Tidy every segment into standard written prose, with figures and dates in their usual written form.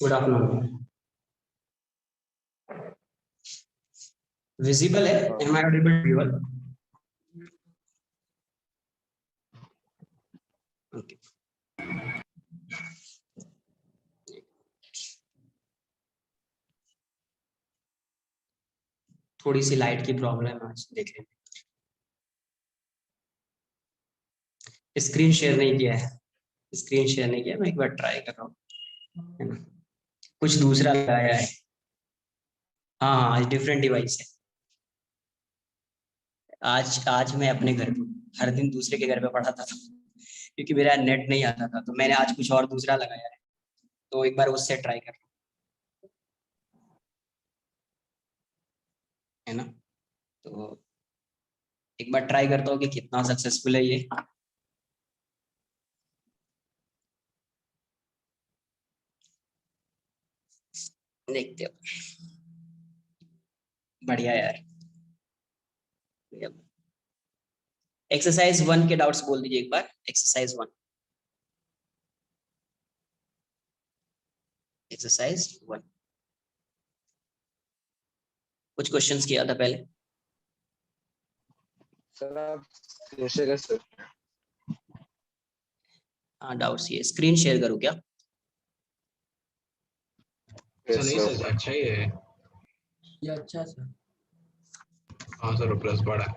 Good afternoon. Visible है? Am I audible to you all? Okay, थोड़ी सी light की प्रॉब्लम आज, देख लें। स्क्रीन शेयर नहीं किया है, स्क्रीन शेयर नहीं किया, मैं एक बार ट्राई कर रहा हूँ, है ना। कुछ दूसरा लगाया है। हाँ हाँ, आज डिफरेंट डिवाइस है। आज आज मैं अपने घर पे, हर दिन दूसरे के घर पे पढ़ाता था क्योंकि मेरा नेट नहीं आता था, तो मैंने आज कुछ और दूसरा लगाया है, तो एक बार उससे ट्राई कर, है ना। तो एक बार ट्राई करता हूँ कि कितना सक्सेसफुल है ये। देखते हो, बढ़िया यार। एक्सरसाइज 1 के डाउट्स बोल दीजिए एक बार। एक्सरसाइज 1, एक्सरसाइज 1 कुछ क्वेश्चंस किया था पहले। सर आप शेयर कर सकते हाँ, डाउट्स ये स्क्रीन शेयर करूँ क्या? हैं? नहीं सर सर, अच्छा ही है। ये अच्छा सर। हाँ सर, प्लस बड़ा है।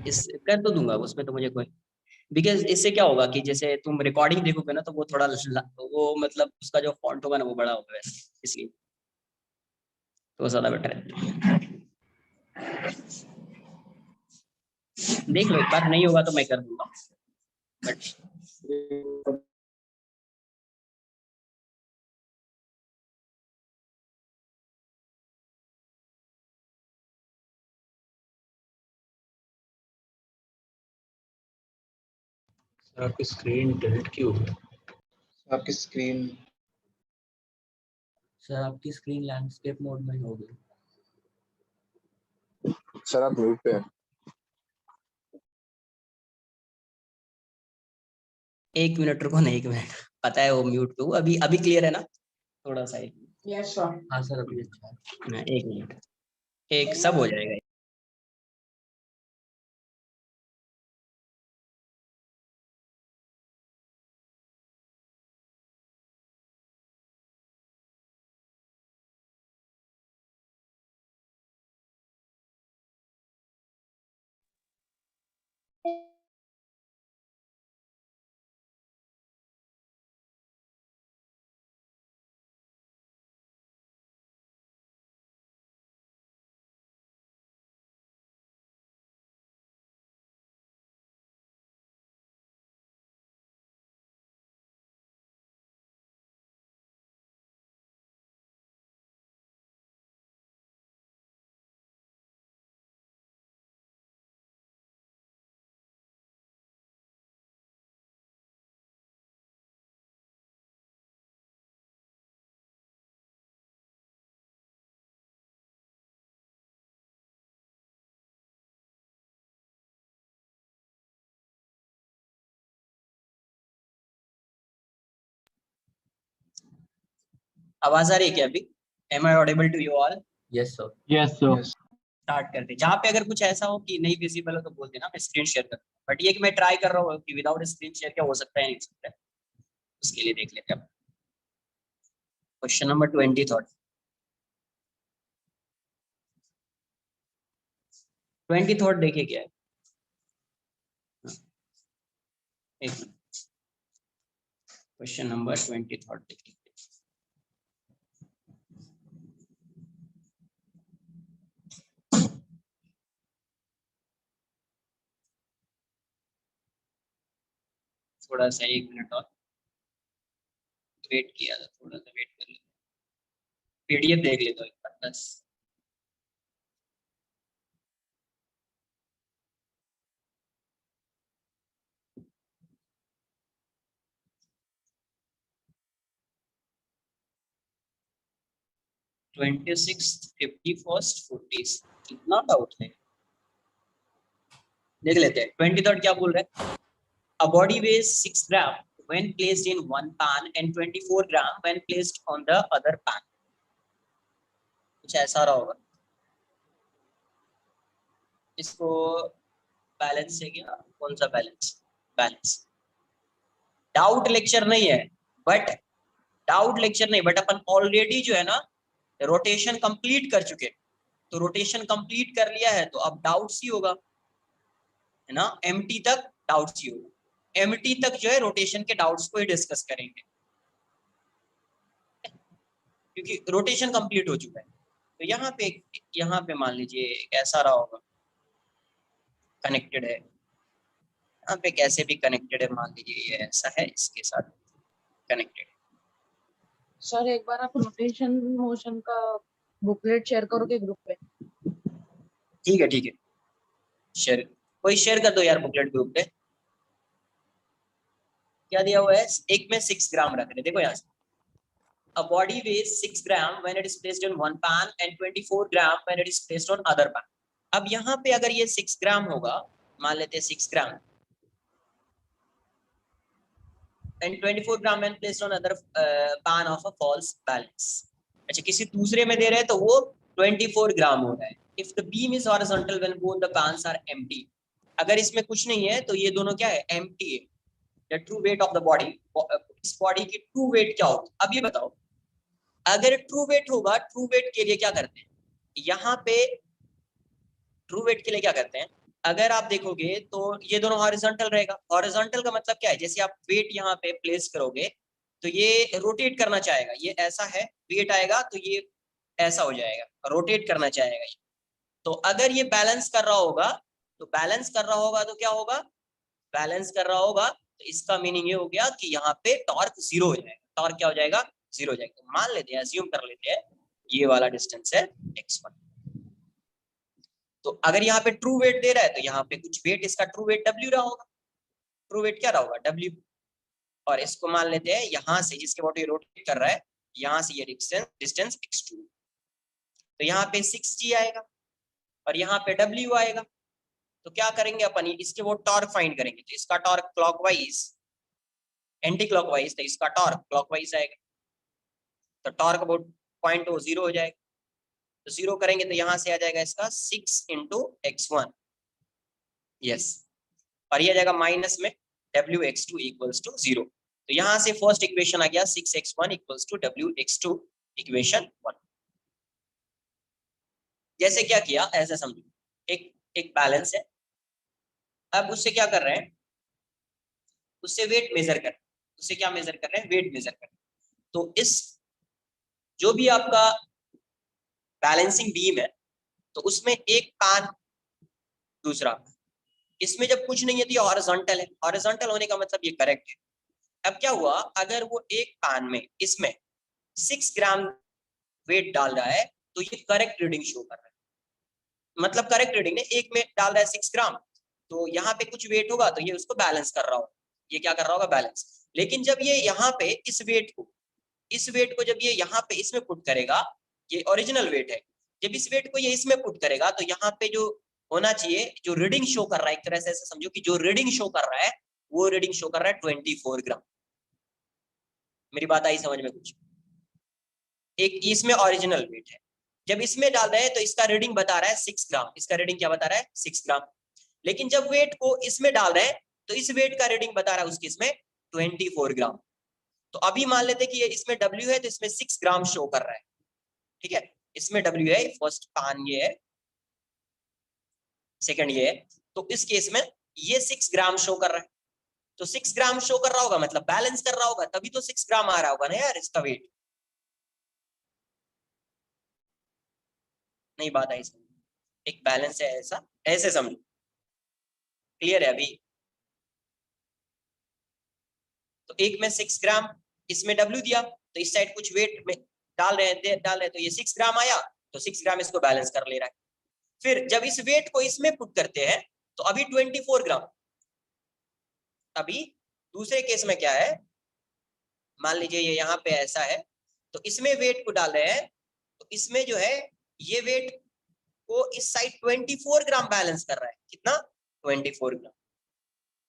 इस कर तो दूंगा, उसमें तो मुझे कोई, बिकॉज इससे क्या होगा कि जैसे तुम रिकॉर्डिंग देखोगे ना, तो वो थोड़ा वो मतलब उसका जो फॉन्ट होगा ना वो बड़ा होगा वैसे, इसलिए तो ज्यादा बेटर है। देख लो एक बार, नहीं होगा तो मैं कर दूंगा, बट सर आपकी स्क्रीन टिल्ट क्यों है? आपकी स्क्रीन सर आपकी स्क्रीन लैंडस्केप मोड में हो गई। सर आप म्यूट पे हैं। 1 मिनट रुको ना, 1 मिनट। पता है वो म्यूट पे हूँ। अभी अभी क्लियर है ना? थोड़ा सा यस सर। हाँ सर, अभी अच्छा है। 1 मिनट, एक सब हो जाएगा। आवाज आ रही है क्या अभी? Am I audible to you all? Yes sir. Yes sir. Start करते, जहाँ पे अगर कुछ ऐसा हो कि नहीं विजिबल हो तो बोल देना, मैं स्क्रीन शेयर कर दूंगा। बट ये कि मैं ट्राई कर रहा हूँ कि विदाउट स्क्रीन शेयर क्या हो सकता है, नहीं हो सकता है, उसके लिए देख लेते हैं। क्वेश्चन नंबर 20 थॉट 20 थॉट देखिए क्या है। एक क्वेश्चन नंबर 20 थॉट देखिए। थोड़ा सा 1 मिनट और वेट किया था, थोड़ा सा वेट कर लेते, पीडीएफ देख लेते एक बार बस। ट्वेंटी सिक्स, 51st, 40, कितना डाउट है, देख लेते हैं। 20 थॉट क्या बोल रहे हैं? A body weighs 6 grams when placed in one pan and 24 gram when placed on the other pan. कुछ ऐसा रहा होगा, इसको बैलेंस है क्या, कौन सा बैलेंस, बैलेंस डाउट लेक्चर नहीं है, बट अपन ऑलरेडी जो है ना रोटेशन कंप्लीट कर चुके, तो रोटेशन कंप्लीट कर लिया है तो अब डाउट्स ही होगा, है ना, एमटी तक डाउट्स ही होगा, एमटी तक जो है रोटेशन के डाउट्स को ही डिस्कस करेंगे क्योंकि रोटेशन कंप्लीट हो चुका है। तो यहाँ पे मान लीजिए कैसा रहा होगा, कनेक्टेड है, यहाँ पे कैसे भी कनेक्टेड है, मान लीजिए ये ऐसा है, इसके साथ कनेक्टेड। सर एक बार आप रोटेशन मोशन का बुकलेट शेयर करोगे ग्रुप पे? ठीक है शेयर, कोई शेयर कर दो यार बुकलेट ग्रुप पे। क्या दिया हुआ है, एक में 6 ग्राम रख रहे, देखो यहाँ से a body weighs 6 gram when it is placed in one pan and 24 gram when it is placed on other pan। अब यहाँ पे अगर ये 6 ग्राम होगा, मान लेते हैं 6 ग्राम and 24 gram when placed on other pan of a false balance। अच्छा, किसी दूसरे में दे रहे हैं तो वो 24 ग्राम हो रहा है। if the beam is horizontal when both the pans are empty, अगर इसमें कुछ नहीं है तो ये दोनों क्या है, empty है। the true weight of the body, इस बॉडी की ट्रू वेट क्या होगी, अब ये बताओ, अगर ट्रू वेट होगा, ट्रू वेट के लिए क्या करते हैं, यहाँ पे ट्रू वेट के लिए क्या करते हैं, अगर आप देखोगे तो ये दोनों हॉरिजॉन्टल रहेगा। हॉरिजॉन्टल का मतलब क्या है, जैसे आप वेट यहाँ पे प्लेस करोगे तो ये रोटेट करना चाहेगा, ये ऐसा है, वेट आएगा तो ये ऐसा हो जाएगा, रोटेट करना चाहेगा ये। तो अगर ये बैलेंस कर रहा होगा तो क्या होगा, बैलेंस कर रहा होगा तो इसका मीनिंग ये हो गया कि यहाँ पे टॉर्क 0 हो जाएगा। टॉर्क क्या हो जाएगा, 0 हो जाएगा। मान लेते हैं, अज्यूम कर लेते हैं ये वाला डिस्टेंस है x1। तो अगर यहाँ पे ट्रू वेट दे रहा है तो यहाँ पे कुछ वेट, इसका ट्रू वेट w रहा होगा, ट्रू वेट क्या रहा होगा, w। और इसको मान लेते हैं यहाँ से, जिसके बॉडी रोटेट कर रहा है, यहाँ से ये डिस्टेंस x2, तो यहाँ पे 6g आएगा और यहाँ पे w आएगा। तो क्या करेंगे अपन, इसके वो टॉर्क फाइंड करेंगे, तो इसका टॉर्क क्लॉकवाइज, एंटी क्लॉकवाइज, तो इसका टॉर्क क्लॉकवाइज आएगा, तो टॉर्क अबाउट 0.0 हो जाएगा। तो 0 करेंगे तो यहाँ से आ जाएगा इसका 6 × x1, यस, और ये आ जाएगा माइनस में wx2 = 0। तो यहाँ से फर्स्ट इक्वेशन आ गया 6x1 = wx2 इक्वेशन 1। जैसे क्या किया ऐसा समझो, एक बैलेंस है, अब उससे क्या कर रहे हैं, उससे वेट मेजर कर, उससे क्या मेजर कर रहे हैं, वेट मेजर कर। तो इस जो भी आपका बैलेंसिंग बीम है तो उसमें एक पान, दूसरा, इसमें जब कुछ नहीं है तो ये हॉरिजॉन्टल है, हॉरिजॉन्टल होने का मतलब ये करेक्ट है। अब क्या हुआ, अगर वो एक पान में इसमें 6 ग्राम वेट डाल रहा है तो ये करेक्ट रीडिंग शो कर रहा है, मतलब करेक्ट रीडिंग ने, एक में डाल रहा है 6 ग्राम, तो यहाँ पे कुछ वेट होगा तो ये उसको बैलेंस कर रहा होगा, ये क्या कर रहा होगा, बैलेंस। लेकिन जब ये यहाँ पे इस वेट को जब ये यहाँ पे इसमें पुट करेगा, ये ओरिजिनल वेट है, जब इस वेट को ये इसमें पुट करेगा तो यहाँ पे जो होना चाहिए, जो रीडिंग शो कर रहा है, एक तरह से ऐसा समझो कि जो रीडिंग शो कर रहा है वो रीडिंग शो कर रहा है 24 ग्राम। मेरी बात आई समझ में कुछ? एक इसमें ओरिजिनल वेट है, जब इसमें डाल रहे हैं तो इसका रीडिंग बता रहा है 6 ग्राम, इसका रीडिंग क्या बता रहा है, 6 ग्राम। लेकिन जब वेट को इसमें डाल रहे हैं तो इस वेट का रीडिंग बता रहा है उसकी इसमें 24 ग्राम। तो अभी मान लेते हैं कि ये इसमें W है तो इसमें 6 ग्राम शो कर रहा है, ठीक है, इसमें W है, फर्स्ट पान ये है, सेकंड ये है, तो इस केस में ये 6 ग्राम शो कर रहा है। तो 6 ग्राम शो कर रहा होगा मतलब बैलेंस कर रहा होगा, तभी तो 6 ग्राम आ रहा होगा ना यार इसका वेट। नहीं बात आई समझ, एक बैलेंस है ऐसा, ऐसे समझो, क्लियर है अभी? तो एक में 6 ग्राम, इसमें W दिया, तो इस साइड कुछ वेट में डाल रहे हैं तो ये 6 ग्राम आया, तो 6 ग्राम इसको बैलेंस कर ले रहा है। फिर जब इस वेट को इसमें पुट करते हैं तो अभी 24 ग्राम। अभी दूसरे केस में क्या है, मान लीजिए ये यहाँ पे ऐसा है, तो इसमें वेट को डाल रहे हैं, तो इसमें जो है ये वेट को इस साइड 24 ग्राम बैलेंस कर रहा है, कितना, 24 ग्राम।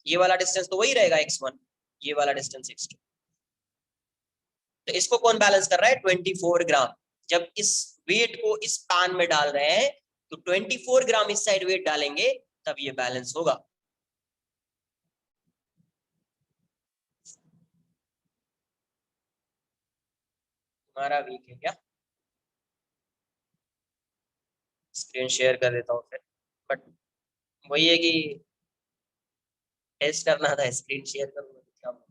ये वाला डिस्टेंस तो वही रहेगा x1, ये वाला डिस्टेंस x2। तो इसको कौन बैलेंस कर रहा है? 24 ग्राम। जब इस वेट को इस पैन में डाल रहे हैं तो 24 ग्राम इस साइड वेट डालेंगे तब ये बैलेंस होगा। तुम्हारा वीक है क्या? स्क्रीन शेयर कर देता हूँ फिर, बट वही है कि टेस्ट करना था, स्क्रीन शेयर करूंगा तो क्या होगा?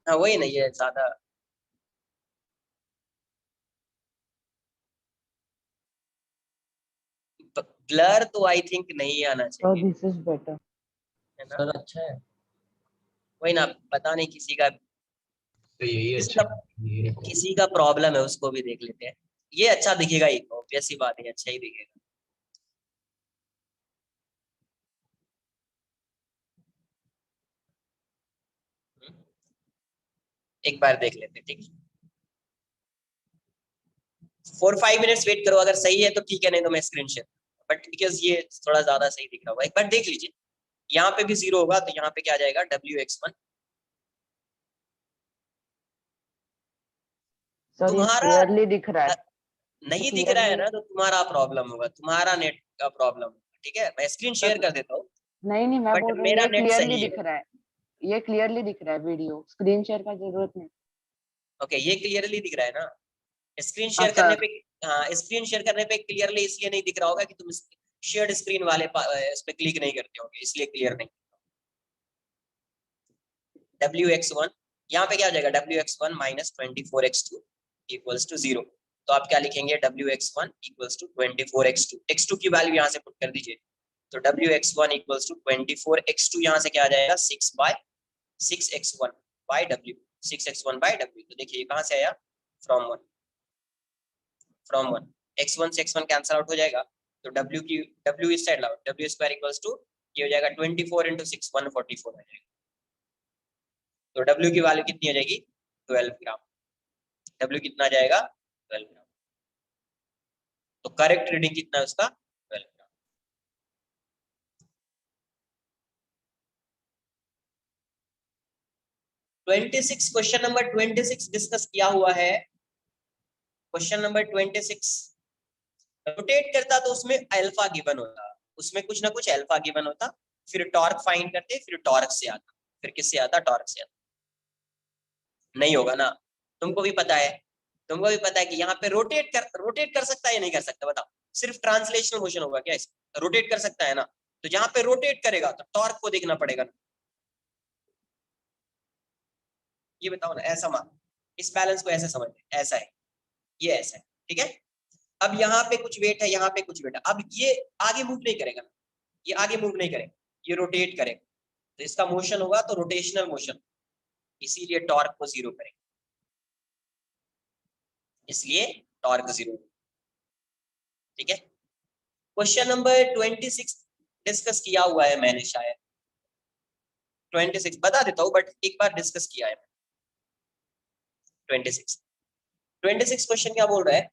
हाँ वही नहीं है ज्यादा। ब्लर तो आई थिंक नहीं आना So चाहिए, this is better. है ना? सर अच्छा है, वही ना, पता नहीं किसी का तो यही किसी अच्छा का है, ये देखो। किसी का प्रॉब्लम है, उसको भी देख लेते हैं। ये अच्छा दिखेगा ही, ऑब्वियस सी बात है, अच्छा ही दिखेगा। एक बार देख लेते हैं, ठीक है? 4-5 मिनट्स वेट करो, अगर सही है तो ठीक है, नहीं तो मैं स्क्रीन शेयर। बट बिकॉज ये थोड़ा ज्यादा सही दिख रहा होगा, एक बार देख लीजिए। यहाँ पे भी 0 होगा तो यहाँ पे क्या आ जाएगा? WX1। सर ये तुम्हारा क्लियरली दिख रहा है। नहीं दिख रहा है क्लियरली ना, तो तुम्हारा प्रॉब्लम होगा, तुम्हारा नेट का प्रॉब्लम होगा, ठीक है? मैं स्क्रीन शेयर कर देता हूँ, नहीं नहीं, मैं बट बोल रही हूँ मेरा ये नेट क्लियरली सही है। दिख रहा है। ये क्लियरली दिख रहा है वीडियो, स्क्रीन शेयर का जरूरत नहीं। ओके, ये क्लियरली दिख रहा है ना? स्क्रीन हाँ शेयर करने सर। पे, हाँ स्क्रीन शेयर करने पे क्लियरली इसलिए नहीं दिख रहा होगा कि तुम शेयर्ड स्क्रीन वाले इस पे क्लिक नहीं करते होगे, इसलिए क्लियर नहीं। WX1 यहाँ पे क्या हो जाएगा? WX1 minus 24x2 equals to 0। तो आप क्या लिखेंगे? WX1 equals to 24x2। x2 की वैल्यू यहाँ से पुट कर दीजिए, तो WX1 इक्वल्स टू 24x2 यहाँ से क्या आ जाएगा? 6/6x1 bye W, 6x1 bye W। तो देखिए ये कहाँ से आया? फ्रॉम 1 x1 से x1 कैंसिल आउट हो जाएगा, तो W इस साइड लाओ, W स्क्वायर इक्वल्स टू ये हो जाएगा 24 × 6 144 हो जाएगा। तो W की वैल्यू कितनी हो जाएगी? 12 ग्राम। W कितना जाएगा? 12 ग्राम। तो करेक्ट रीडिंग कितना है उसका? 12 ग्राम। क्वेश्चन नंबर 26 डिस्कस किया हुआ है। क्वेश्चन नंबर 26 रोटेट करता तो उसमें अल्फा गिवन होता, उसमें कुछ ना कुछ अल्फा गिवन होता, फिर टॉर्क फाइंड करते, फिर टॉर्क से आता, फिर किससे आता? टॉर्क से आता। नहीं होगा ना? तुमको भी पता है, तुमको भी पता है कि यहाँ पे रोटेट कर सकता है या नहीं कर सकता? बताओ। सिर्फ ट्रांसलेशनल मोशन होगा क्या इसका? रोटेट कर सकता है ना? तो जहां पे रोटेट करेगा तो टॉर्क को देखना पड़ेगा ना। ये बताओ ना, ऐसा मान, इस बैलेंस को ऐसे समझ, ऐसा है, ये ऐसा है, ठीक है? अब यहाँ पे कुछ वेट है, यहाँ पे कुछ वेट है, अब ये आगे मूव नहीं करेगा ना, ये आगे मूव नहीं करेगा, ये रोटेट करेगा, तो इसका मोशन होगा तो रोटेशनल मोशन, इसीलिए टॉर्क को 0 करेगा, इसलिए टॉर्क 0। ठीक है? क्वेश्चन नंबर 26 डिस्कस किया हुआ है मैंने, शायद 26 बता देता हूँ, बट एक बार डिस्कस किया है। 26 क्वेश्चन क्या बोल रहा है?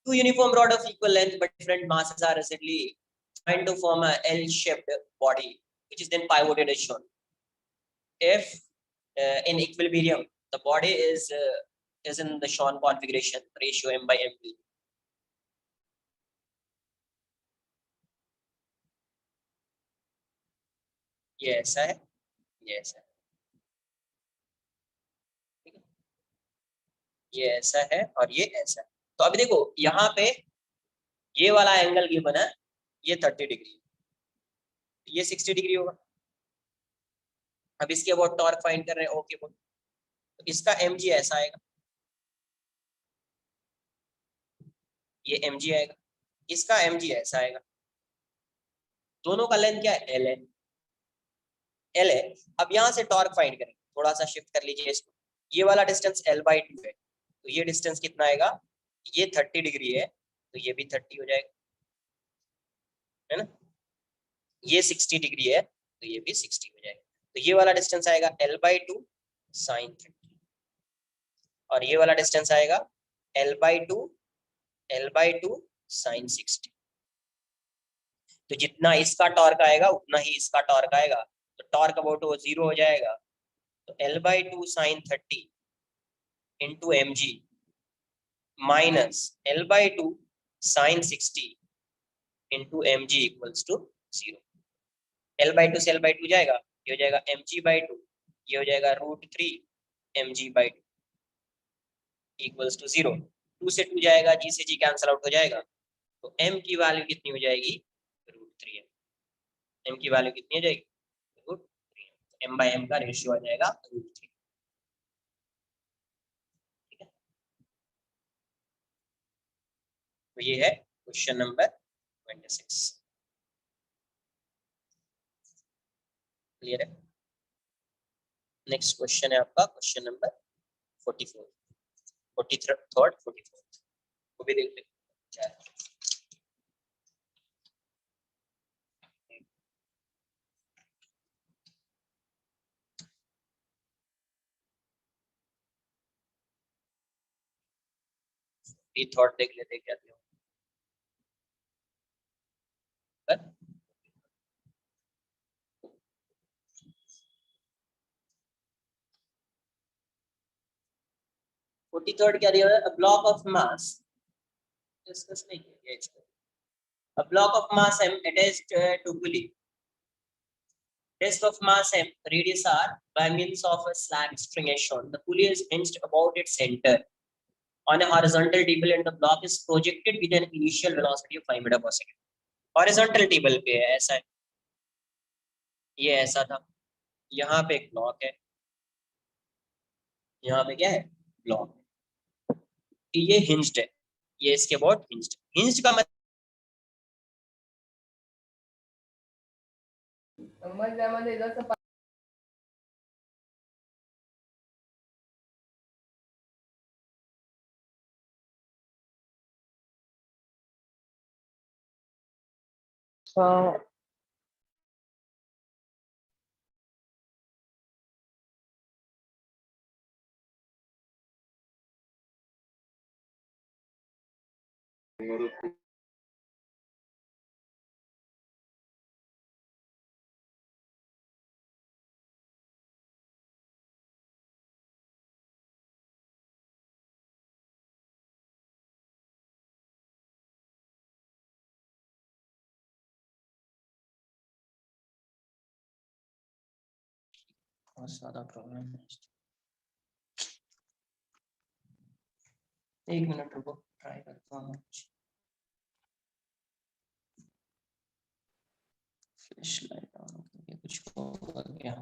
Two uniform rod of equal length but different masses are recently joined to form a L-shaped body, which is then pivoted as shown. If in equilibrium, the body is in the shown configuration, ratio m/mv. ये ऐसा है, ये ऐसा है, ठीक है? ये ऐसा है और ये ऐसा है। तो अभी देखो यहाँ पे ये वाला एंगल गिवन है, ये 30 डिग्री, ये 60 डिग्री होगा। अब इसके अबाउट टॉर्क फाइंड कर रहे हैं, ओके बोल, तो इसका mg ऐसा आएगा, ये mg आएगा, इसका mg ऐसा आएगा, दोनों का लेंथ क्या है? L है, L है। अब यहाँ से टॉर्क फाइंड करेंगे, थोड़ा सा शिफ्ट कर लीजिए इसको, ये वाला डिस्टेंस L/2 है, तो ये डिस्टेंस कितना आएगा? ये 30 डिग्री है, तो ये भी 30 हो जाएगा, है ना? ये 60 डिग्री है, तो ये भी 60 हो जाएगा, तो ये वाला डिस्टेंस आएगा L/2 sin 30, और ये वाला डिस्टेंस आएगा L/2 sin 60। तो जितना इसका टॉर्क आएगा उतना ही इसका टॉर्क आएगा, तो टॉर्क अबाउट वो 0 हो जाएगा। तो L/2 sin 30 into mg minus L/2 sin 60 into mg equals to 0। L/2 से L/2 जाएगा, ये हो जाएगा mg/2, ये हो जाएगा √3 mg/2 इक्वल्स टू 0। 2 से 2 जाएगा, g से g कैंसल आउट हो जाएगा, तो m की वैल्यू कितनी हो जाएगी, √3m। m की वैल्यू कितनी हो जाएगी, √3m। m/m का रेशियो आ जाएगा √3। ठीक है, तो ये है क्वेश्चन नंबर 26। क्लियर है। नेक्स्ट क्वेश्चन है आपका क्वेश्चन नंबर 44, 43rd, 44th, वो भी देख लेते हैं। ये थॉट देख लेते हैं क्या दिया। 43rd क्या दिया है, a block of mass, discuss नहीं किया इसको। A block of mass m attached to pulley, rest of mass m, radius r, by means of a slack string as shown. The pulley is hinged about its center on a horizontal table and the block is projected with an initial velocity of 5 meter per second. Horizontal table पे है, ऐसा है, ये ऐसा था, यहाँ पे एक ब्लॉक है, यहाँ पे क्या है, ब्लॉक, ये हिंज्ड है, ये इसके अबाउट हिंज्ड। हिंज्ड का मतलब बहुत ज्यादा प्रॉब्लम है। एक मिनट रुको, ट्राई करता हूँ। फ्लैश लाइट ऑन करके कुछ होगा क्या।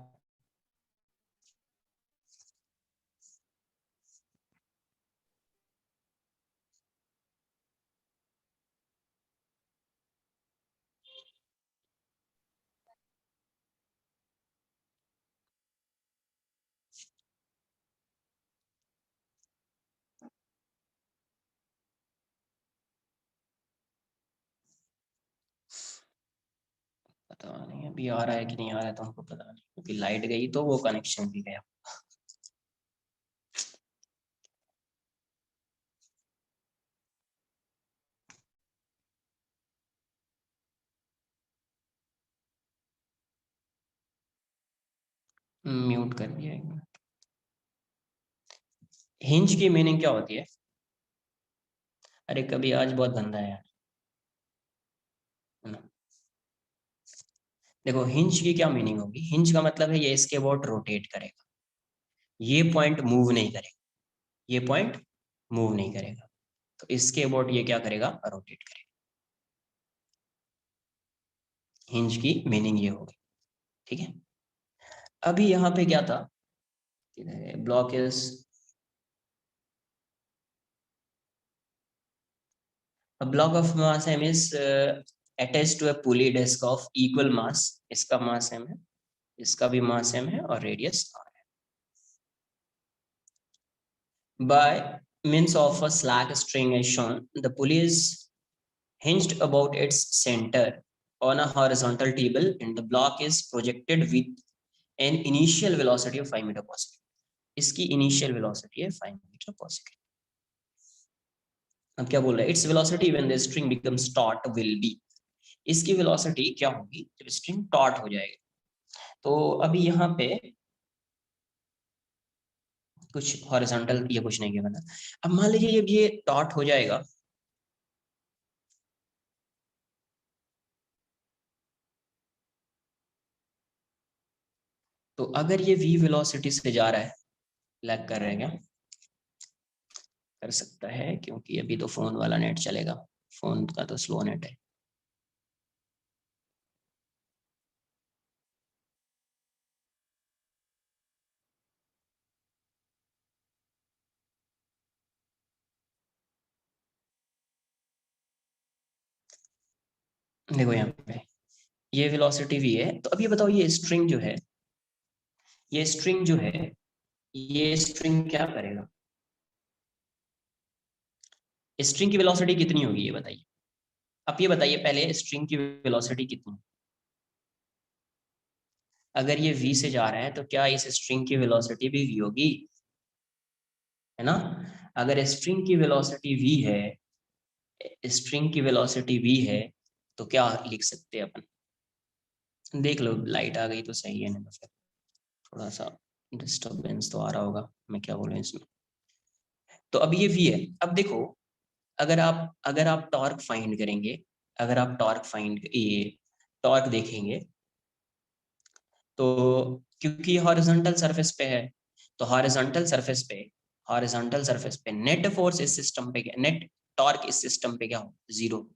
पता नहीं अभी आ रहा है कि नहीं आ रहा है, तो हमको पता नहीं, क्योंकि लाइट गई तो वो कनेक्शन भी गया। म्यूट कर दिया एक मिनट। हिंज की मीनिंग क्या होती है? अरे कभी आज बहुत गंदा है यार, है ना। देखो हिंज की क्या मीनिंग होगी, हिंज का मतलब है ये इसके अबाउट रोटेट करेगा, ये पॉइंट मूव नहीं करेगा, ये पॉइंट मूव नहीं करेगा, तो इसके अबाउट ये क्या करेगा, रोटेट करेगा। हिंज की मीनिंग ये होगी, ठीक है। अभी यहाँ पे क्या था, block is a block of mass m is attached to a pulley disc of equal mass, इसका मास m है, इसका भी मास m है और रेडियस r है। By means of a slack string as shown, the pulley is hinged about its center on a horizontal table and the block is projected with an initial velocity of 5 meter per second. इसकी initial velocity है 5 meter per second। अब क्या बोल रहा है, its velocity when the string becomes taut will be, इसकी velocity क्या होगी जब स्ट्रिंग टॉट हो जाएगा। तो अभी यहाँ पे कुछ हॉरिजॉन्टल ये कुछ नहीं किया। अब मान लीजिए जब ये टॉट हो जाएगा तो अगर ये v वेलोसिटी से जा रहा है, लैग कर रहे हैं क्या, कर सकता है क्योंकि अभी तो फोन वाला नेट चलेगा, फोन का तो स्लो नेट है। देखो यहाँ पे ये वेलोसिटी v है, तो अब ये बताओ ये स्ट्रिंग जो है, ये स्ट्रिंग जो है, ये स्ट्रिंग क्या करेगा, स्ट्रिंग की वेलोसिटी कितनी होगी ये बताइए। अब ये बताइए पहले स्ट्रिंग की वेलोसिटी कितनी, अगर ये v से जा रहा है तो क्या इस स्ट्रिंग की वेलोसिटी भी v होगी, है ना। अगर स्ट्रिंग की वेलोसिटी v है, स्ट्रिंग की वेलोसिटी v है, तो क्या लिख सकते हैं अपन, देख लो लाइट आ गई तो सही है, नहीं तो फिर थोड़ा सा डिस्टरबेंस तो आ रहा होगा, मैं क्या बोलूं इसमें। तो अब ये v है, अब देखो अगर आप टॉर्क फाइंड करेंगे, अगर आप टॉर्क फाइंड ये टॉर्क देखेंगे तो क्योंकि हॉरिजॉन्टल सरफेस पे है, तो हॉरिजॉन्टल सरफेस पे नेट फोर्स इस सिस्टम पे, नेट टॉर्क इस सिस्टम पे क्या हो, जीरो,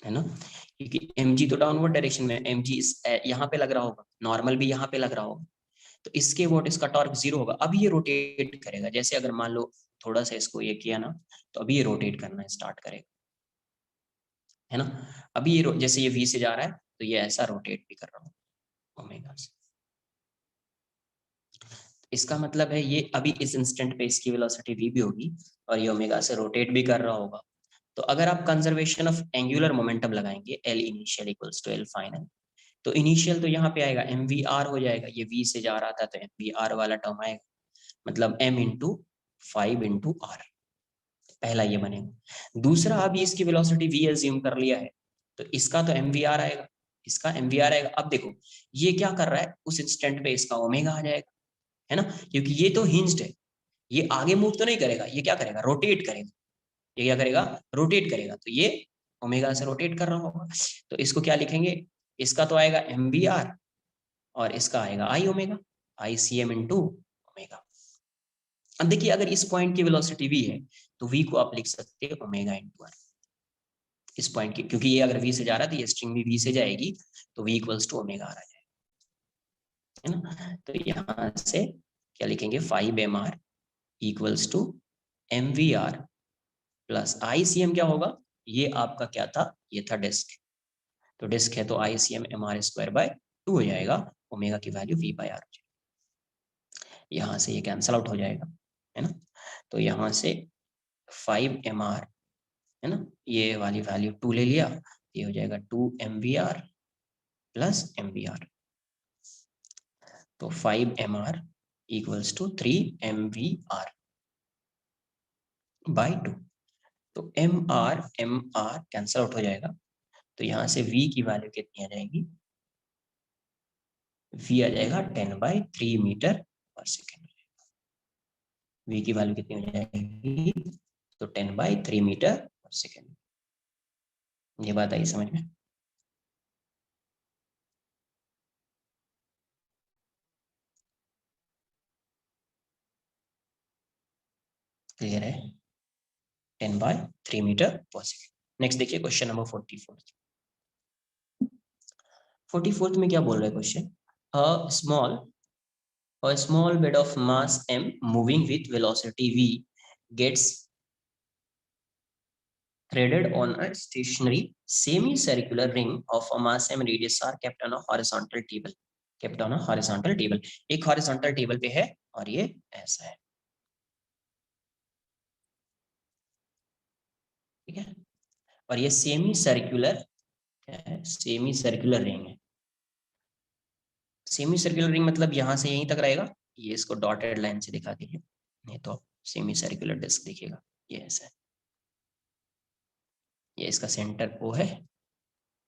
है ना। क्योंकि mg तो डाउनवर्ड डायरेक्शन में, mg यहाँ पे लग रहा होगा, नॉर्मल भी यहाँ पे लग रहा होगा, तो इसके वोट इसका टॉर्क जीरो होगा। अब ये रोटेट करेगा, जैसे अगर मान लो थोड़ा सा इसको ये किया ना, तो अभी ये रोटेट करना स्टार्ट करेगा, है ना। अभी ये जैसे ये v से जा रहा है तो ये ऐसा रोटेट भी कर रहा होगा ओमेगा से। इसका मतलब है ये अभी इस इंस्टेंट पे इसकी वेलोसिटी v भी होगी और ये ओमेगा से रोटेट भी कर रहा होगा। तो अगर आप कंजर्वेशन ऑफ एंगुलर मोमेंटम लगाएंगे L initial equals to L final, तो इनिशियल तो यहाँ पे आएगा mvr हो जाएगा, ये v से जा रहा था तो mvr वाला टर्म आएगा, मतलब m इंटू 5 इंटू आर, पहला ये बनेगा। दूसरा अभी इसकी वेलोसिटी v अज्यूम कर लिया है तो इसका तो mvr आएगा, इसका mvr आएगा। अब देखो ये क्या कर रहा है, उस इंस्टेंट पे इसका ओमेगा आ जाएगा, है ना, क्योंकि ये तो हिंज्ड है, ये आगे मूव तो नहीं करेगा, ये क्या करेगा, रोटेट करेगा, ये क्या करेगा, रोटेट करेगा, तो ये ओमेगा से रोटेट कर रहा होगा। तो इसको क्या लिखेंगे, इसका तो आएगा mvr और इसका आएगा i omega, ICM into omega. अब देखिए अगर इस पॉइंट की वेलोसिटी v है तो v को आप लिख सकते हैं ओमेगा इंटू आर, इस पॉइंट की, क्योंकि ये अगर v से जा रहा है तो ये स्ट्रिंग भी v से जाएगी, तो v equals to omega R आ जाएगा, है ना। तो यहाँ से क्या लिखेंगे, 5mr equals to mvr plus ICM क्या होगा, ये आपका क्या था, ये था डिस्क, तो डिस्क है तो ICM mr स्क्वायर बाय 2 हो जाएगा, ओमेगा की वैल्यू v बाय आर हो जाएगी, यहाँ से ये कैंसल आउट हो जाएगा, है ना। तो यहाँ से 5mr, है ना, ये वाली वैल्यू 2 ले लिया, ये हो जाएगा 2mvr प्लस mvr, तो 5mr equals to 3mvr bye 2, तो mr कैंसल आउट हो जाएगा, तो यहाँ से v की वैल्यू कितनी आ जाएगी, v आ जाएगा 10/3 मीटर पर सेकेंड, v की वैल्यू कितनी हो जाएगी, तो 10/3 मीटर पर सेकेंड। ये बात आई समझ में, क्लियर है, 10/3 मीटर पर सेकेंड। नेक्स्ट देखिए क्वेश्चन नंबर 44। 44 में क्या बोल रहा है question, a small bit of mass m moving with velocity v gets threaded on a stationary semicircular ring of a mass m radius r kept on a horizontal table, kept on a horizontal table, एक horizontal table पे है और ये ऐसा है, ठीक है, और ये सेमी सर्कुलर है, सेमी सर्कुलर रिंग है। सेमी सर्कुलर रिंग मतलब यहां से यहीं तक रहेगा, ये इसको डॉटेड लाइन से दिखा दीजिए, नहीं तो सेमी सर्कुलर डिस्क दिखेगा, ये ऐसा है, ये इसका सेंटर ओ है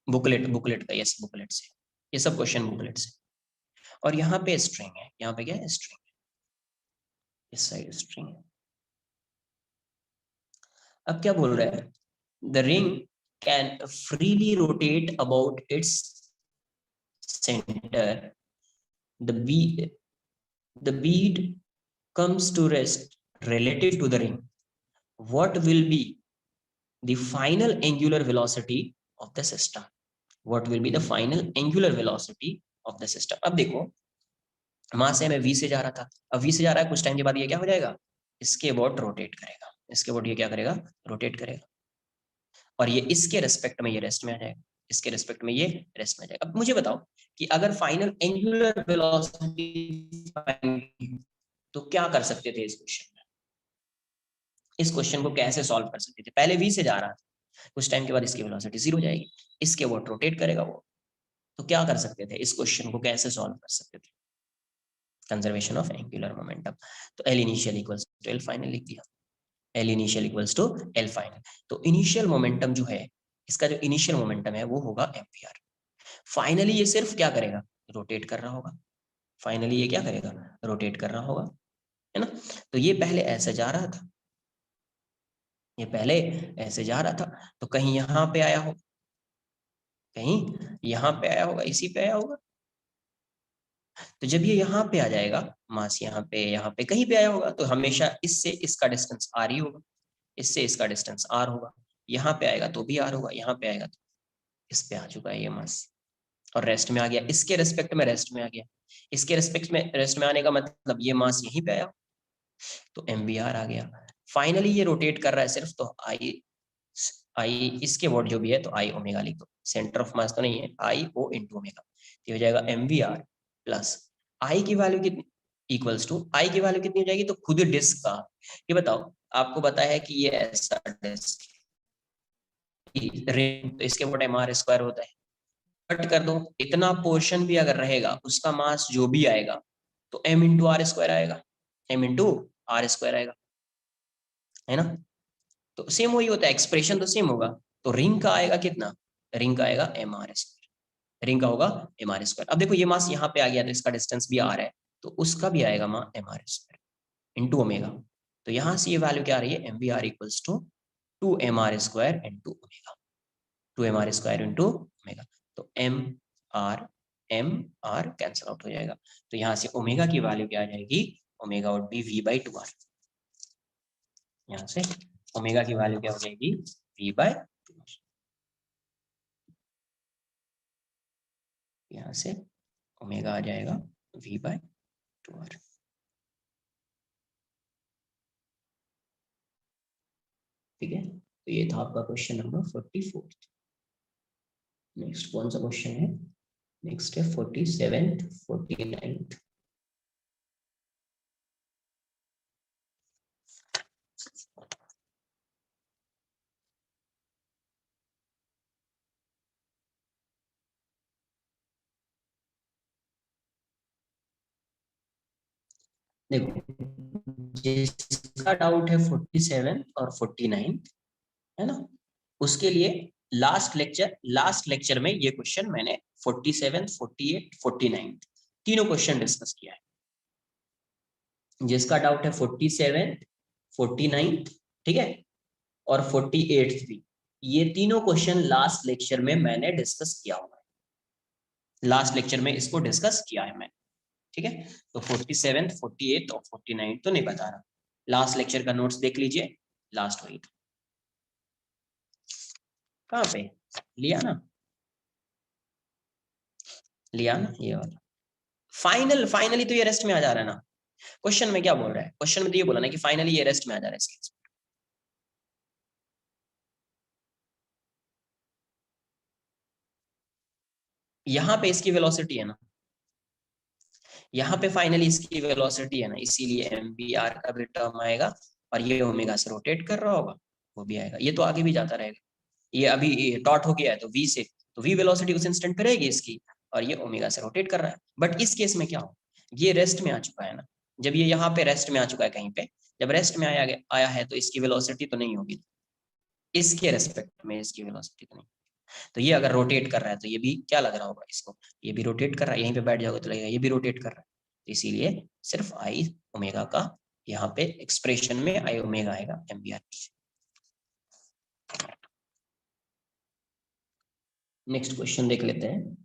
बुकलेट का, यस बुकलेट से, ये सब क्वेश्चन बुकलेट से। और यहाँ पे स्ट्रिंग है, यहाँ पे क्या है, स्ट्रिंग है, इस साइड स्ट्रिंग है। अब क्या बोल रहा है, the ring can freely rotate about its centre, the bead comes to rest relative to the ring. What will be the final angular velocity of the system? What will be the final angular velocity of the system? अब देखो, मास है, मैं v से जा रहा था, अब v से जा रहा है, कुछ टाइम के बाद ये क्या हो जाएगा, इसके अबाउट रोटेट करेगा, इसके अबाउट ये क्या करेगा, रोटेट करेगा, और ये इसके रेस्पेक्ट में ये रेस्ट में आ जाएगा, इसके रेस्पेक्ट में ये रेस्ट में आ जाएगा। अब मुझे बताओ कि अगर फाइनल एंगुलर वेलोसिटी तो क्या कर सकते थे इस क्वेश्चन में, इस क्वेश्चन को कैसे सॉल्व कर सकते थे। पहले v से जा रहा था, कुछ टाइम के बाद इसकी वेलोसिटी 0 हो जाएगी, इसके अबाउट रोटेट करेगा वो, तो क्या कर सकते थे, इस क्वेश्चन को कैसे सॉल्व कर सकते थे, कंजर्वेशन ऑफ एंगुलर मोमेंटम। तो L initial equals to L final लिख दिया, L initial equals to L final. तो इनिशियल मोमेंटम जो है, इसका जो इनिशियल मोमेंटम है वो होगा एम्पियर। फाइनली ये सिर्फ क्या करेगा, रोटेट कर रहा होगा, फाइनली ये क्या करेगा, रोटेट कर रहा होगा, है ना। तो ये पहले ऐसे जा रहा था, ये पहले ऐसे जा रहा था, तो कहीं यहाँ पे आया होगा, कहीं यहाँ पे आया होगा, इसी पे आया होगा। तो जब ये यहाँ पे आ जाएगा, मास यहाँ पे कहीं पे आया होगा, तो हमेशा इससे इसका डिस्टेंस आर ही होगा, इससे इसका डिस्टेंस आर होगा, यहाँ पे आएगा तो भी आर होगा, यहाँ पे आएगा तो इस पे आ चुका है ये मास, और रेस्ट में आ गया, इसके रेस्पेक्ट में रेस्ट में आ गया, इसके रेस्पेक्ट में रेस्ट में आने का मतलब ये मास यहीं पे आया, तो एमवीआर आ गया। फाइनली ये रोटेट कर रहा है सिर्फ, तो आई इसके वॉट जो भी है, तो आई ओमेगा लिख दो, सेंटर ऑफ मास तो नहीं है, आई ओ इंटू ओमेगा, तो हो जाएगा एमवीआर प्लस आई की वैल्यू कितनी, इक्वल्स टू आई की वैल्यू कितनी हो जाएगी, तो खुद डिस्क का, ये बताओ, आपको पता है कि ये ऐसा डिस्क रिंग, तो इसके वॉट एम आर स्क्वायर होता है, कट कर दो, इतना पोर्शन भी अगर रहेगा, उसका मास जो भी आएगा तो m इंटू आर स्क्वायर आएगा, m इंटू आर स्क्वायर आएगा, है ना। तो सेम वही होता है, एक्सप्रेशन तो सेम होगा। तो रिंग का आएगा कितना, रिंग का आएगा एम आर स्क्वायर, रिंग का होगा एम आर स्क्वायर। अब देखो ये मास यहाँ पे आ गया, तो इसका डिस्टेंस भी आर है, तो उसका भी आएगा मा m are square into omega. तो यहाँ से ये वैल्यू क्या आ रही है, m v r equals to 2mr square into omega, 2mr square into omega. तो एम आर कैंसिल आउट हो जाएगा, तो यहाँ से ओमेगा की वैल्यू क्या आ जाएगी, ओमेगा वुड बी v/2r, यहाँ से ओमेगा की वैल्यू क्या हो जाएगी, v/2r, यहाँ से ओमेगा आ जाएगा v/2r। ठीक है, तो ये था आपका क्वेश्चन नंबर 44। नेक्स्ट कौन सा क्वेश्चन है, नेक्स्ट है 47th 49th। देखो जिसका डाउट है 47 और 49 है ना, उसके लिए लास्ट लेक्चर में ये क्वेश्चन मैंने 47, 48, 49 तीनों क्वेश्चन डिस्कस किया है। जिसका डाउट है 47, 49 ठीक है, और 48 भी, ये तीनों क्वेश्चन लास्ट लेक्चर में मैंने डिस्कस किया हुआ है, लास्ट लेक्चर में इसको डिस्कस किया है मैंने। ठीक है, तो 47, 48 और 49 तो नहीं बता रहा, लास्ट लेक्चर का नोट्स देख लीजिए, लास्ट वही था। कहाँ पे लिया ना, ये वाला फाइनली तो ये रेस्ट में आ जा रहा है ना। क्वेश्चन में क्या बोल रहा है, क्वेश्चन में तो ये बोला ना कि फाइनली ये रेस्ट में आ जा रहा है इसके। यहाँ पे इसकी वेलोसिटी है ना, यहाँ पे फाइनली इसकी वेलोसिटी है ना, इसीलिए एमवीआर का भी टर्म आएगा, और ये ओमेगा से रोटेट कर रहा होगा वो भी आएगा, ये तो आगे भी जाता रहेगा, ये अभी टॉट हो गया है तो वी से, तो वी वेलोसिटी उस इंस्टेंट पे रहेगी इसकी, और ये ओमेगा से रोटेट कर रहा है। बट इस केस में क्या हो, ये रेस्ट में आ चुका है ना, जब ये यहाँ पे रेस्ट में आ चुका है कहीं पे, जब रेस्ट में आया है तो इसकी वेलोसिटी तो नहीं होगी, इसके रेस्पेक्ट में इसकी वेलोसिटी तो नहीं, तो ये अगर रोटेट कर रहा है तो ये भी क्या लग रहा होगा इसको, ये भी रोटेट कर रहा है, यहीं पे बैठ जाओगे तो लगेगा ये भी रोटेट कर रहा है। तो इसीलिए सिर्फ आई ओमेगा का यहाँ पे एक्सप्रेशन में आई ओमेगा आएगा एम्बियर। नेक्स्ट क्वेश्चन देख लेते हैं।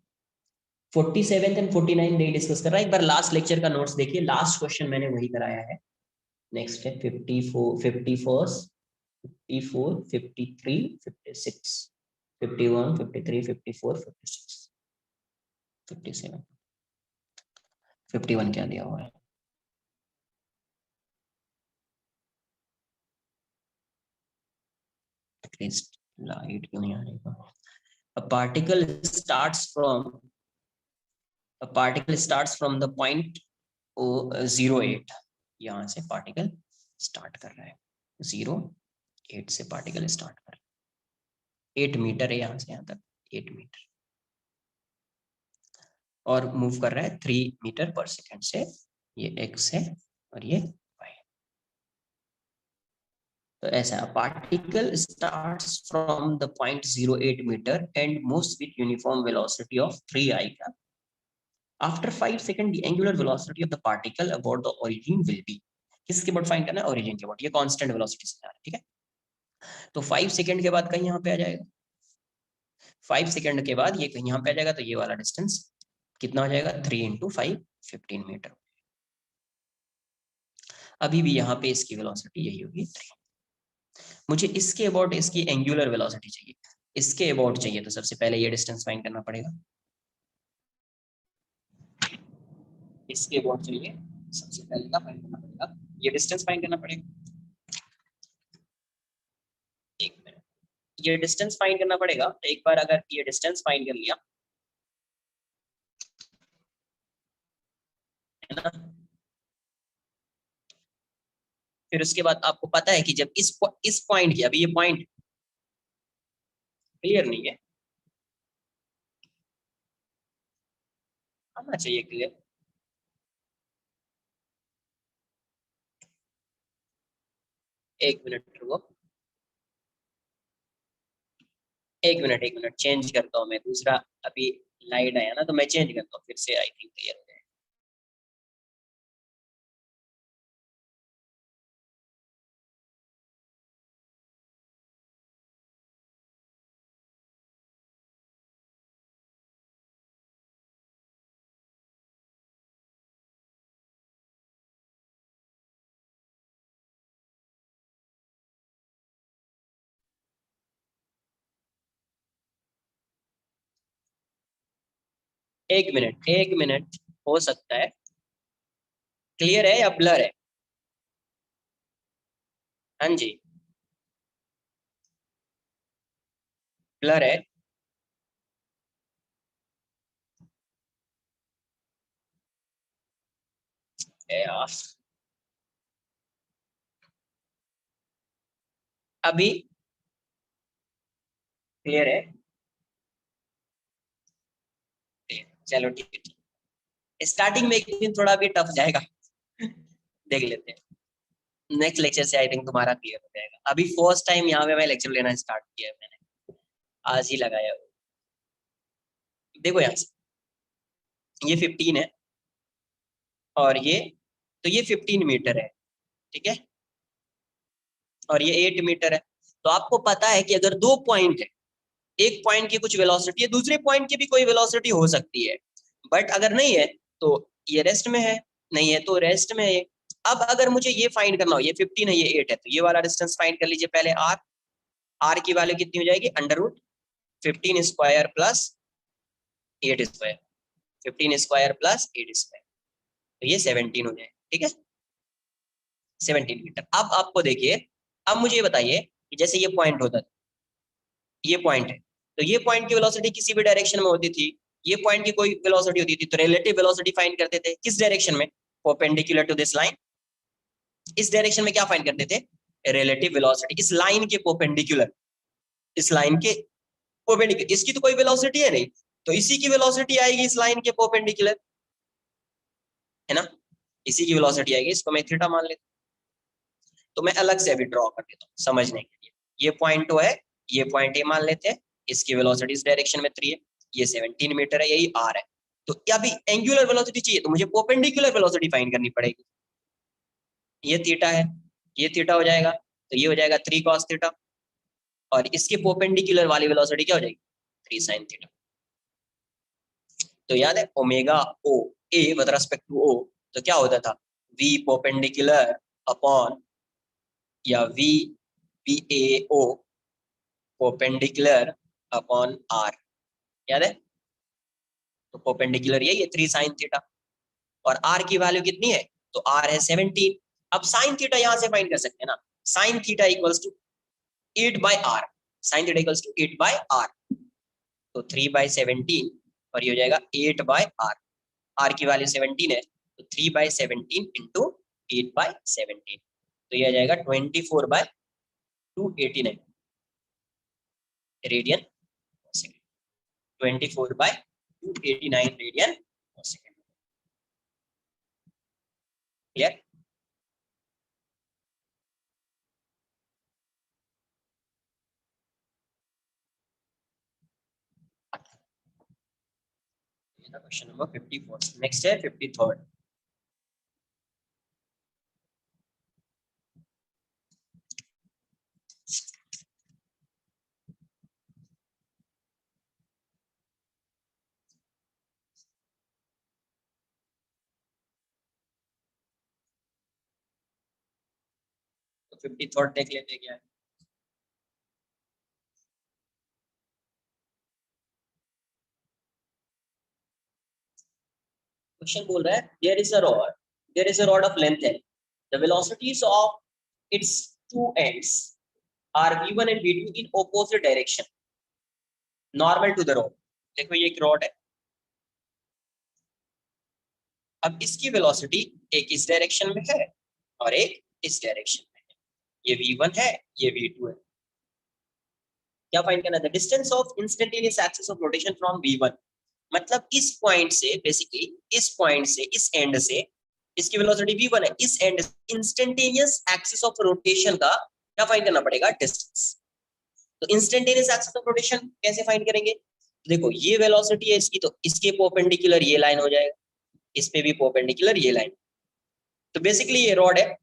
47 एंड 49 नहीं डिस्कस कर रहा है, एक बार लास्ट लेक्चर का नोट्स देखिए, लास्ट क्वेश्चन मैंने वही कराया है। नेक्स्ट है 54, 51, 54, 53, 56, 51, 53, 54, 56, 57, 51 क्या दिया हुआ है? एटलीस्ट लाइट क्यों नहीं आ रही? A particle starts from the point 08, यहाँ से पार्टिकल स्टार्ट कर रहा है, 08 से पार्टिकल स्टार्ट कर रहा है, 8 मीटर है यहाँ से यहाँ तक, 8 मीटर, और मूव कर रहा है 3 मीटर पर सेकंड से, ये x है और ये y। तो ऐसा particle starts from the point 08 metre and moves with uniform velocity of 3i। After 5 seconds, the angular velocity of the particle about the origin will be, किसके बाद फाइंड करना है? ओरिजिन के बाद, ये कांस्टेंट वेलोसिटी से जा रहा है, ठीक है। तो 5 सेकंड के बाद कहीं यहाँ पे आ जाएगा, 5 सेकंड के बाद ये कहीं यहाँ पे आ जाएगा, तो ये वाला डिस्टेंस कितना हो जाएगा? 3 × 5, 15 मीटर। अभी भी यहाँ पे इसकी वेलोसिटी यही होगी 3। मुझे इसके अबाउट इसकी एंगुलर वेलोसिटी चाहिए, इसके अबाउट चाहिए, तो सबसे पहले ये डिस्टेंस फाइंड करना पड़ेगा, इसके अबाउट चाहिए, सबसे पहले क्या फाइंड करना पड़ेगा? ये डिस्टेंस फाइंड करना पड़ेगा। एक मिनट, ये डिस्टेंस फाइंड करना पड़ेगा। तो एक बार अगर ये डिस्टेंस फाइंड कर लिया है ना, फिर उसके बाद आपको पता है कि जब इस पॉइंट की, अभी ये पॉइंट क्लियर नहीं है, आना चाहिए क्लियर। एक मिनट रुको, एक मिनट चेंज करता हूँ मैं दूसरा, अभी लाइट आया ना तो मैं चेंज करता हूँ फिर से, आई थिंक क्लियर हो जाए। एक मिनट हो सकता है, क्लियर है या ब्लर है? हाँ जी, ब्लर है। यार अभी क्लियर है? चलो ठीक है, स्टार्टिंग में एक दिन थोड़ा भी टफ जाएगा देख लेते हैं, नेक्स्ट लेक्चर से आई थिंक तुम्हारा क्लियर हो जाएगा। अभी फर्स्ट टाइम यहाँ पे मैं लेक्चर लेना स्टार्ट किया है मैंने, आज ही लगाया वो। देखो यहाँ से ये 15 है और ये, तो ये 15 मीटर है, ठीक है, और ये 8 मीटर है। तो आपको पता है कि अगर 2 पॉइंट है, एक पॉइंट की कुछ वेलोसिटी है, दूसरे पॉइंट की भी कोई वेलोसिटी हो सकती है, बट अगर नहीं है तो ये रेस्ट में है, नहीं है तो रेस्ट में है। अब अगर मुझे ये फाइंड करना हो, ये 15 है ये 8 है, तो ये वाला डिस्टेंस फाइंड कर लीजिए पहले। आर की वैल्यू कितनी हो जाएगी? √15² प्लस 8², 15² प्लस 8², तो ये 17 हो जाए, ठीक है, 17 मीटर। अब आपको देखिए, अब मुझे ये बताइए कि जैसे ये पॉइंट होता था, ये पॉइंट है, तो ये पॉइंट की वेलोसिटी किसी भी डायरेक्शन में होती थी, ये पॉइंट की कोई वेलोसिटी होती थी, तो रिलेटिव वेलोसिटी फाइंड करते थे किस डायरेक्शन में? Perpendicular to this line. इस डायरेक्शन में क्या फाइंड करते थे? रिलेटिव वेलोसिटी, इस लाइन के परपेंडिकुलर, इस लाइन के परपेंडिकुलर। इसकी तो कोई वेलोसिटी है नहीं, तो इसी की वेलोसिटी आएगी इस लाइन के परपेंडिकुलर, है ना, इसी की वेलोसिटी आएगी, इसको मैं थीटा मान लेता हूं। तो मैं अलग से अभी ड्रॉ कर देता हूँ समझने के लिए। ये पॉइंट तो है, ये पॉइंट ए मान लेते हैं, इसकी वेलोसिटी इस डायरेक्शन में 3 है, ये 17 मीटर है, यही r है। तो अभी एंगुलर वेलोसिटी चाहिए तो मुझे परपेंडिकुलर वेलोसिटी फाइंड करनी पड़ेगी। ये थीटा है, ये थीटा हो जाएगा, तो ये हो जाएगा 3 cos थीटा, और इसके परपेंडिकुलर वाली वेलोसिटी क्या हो जाएगी 3 sin थीटा। तो याद है omega O A with respect to O, तो क्या होता था v परपेंडिकुलर अपॉन या v VAO perpendicular upon r, याद है? तो परपेंडिकुलर यही है 3 sin थीटा, और r की वैल्यू कितनी है, तो r है 17। अब sin थीटा यहां से फाइंड कर सकते हैं ना, sin theta equals to 8/r, sin theta equals to 8/r, तो 3/17 और ये हो जाएगा 8/r, r की वैल्यू 17 है, तो 3/17 इंटू 8/17, तो ये आ जाएगा 24/289 रेडियन पर सेकेंड, 24/289 रेडियन पर सेकेंड। क्लियर? ये था क्वेश्चन नंबर 54। नेक्स्ट है 53rd। तो 53rd देख लेते हैं क्या है। क्वेश्चन बोल रहा है there is a rod of length L, the velocities of its two ends are v1 and v2 in opposite direction normal to the rod। देखो ये एक रॉड है, अब इसकी वेलोसिटी एक इस डायरेक्शन में है और एक इस डायरेक्शन में है, ये v1 है, ये v2 है। क्या फाइंड करना है? Distance of instantaneous axis of rotation from v1, मतलब इस पॉइंट से, बेसिकली इस पॉइंट से, इस एंड से, इसकी वेलोसिटी v1 है, इस and instantaneous axis of rotation का क्या फाइंड करना पड़ेगा? डिस्टेंस। तो इंस्टेंटेनियस एक्सिस ऑफ रोटेशन कैसे फाइंड करेंगे? देखो ये वेलोसिटी है इसकी, तो इसके परपेंडिकुलर ये लाइन हो जाएगा, इस पे भी परपेंडिकुलर ये लाइन। तो बेसिकली ये रॉड है,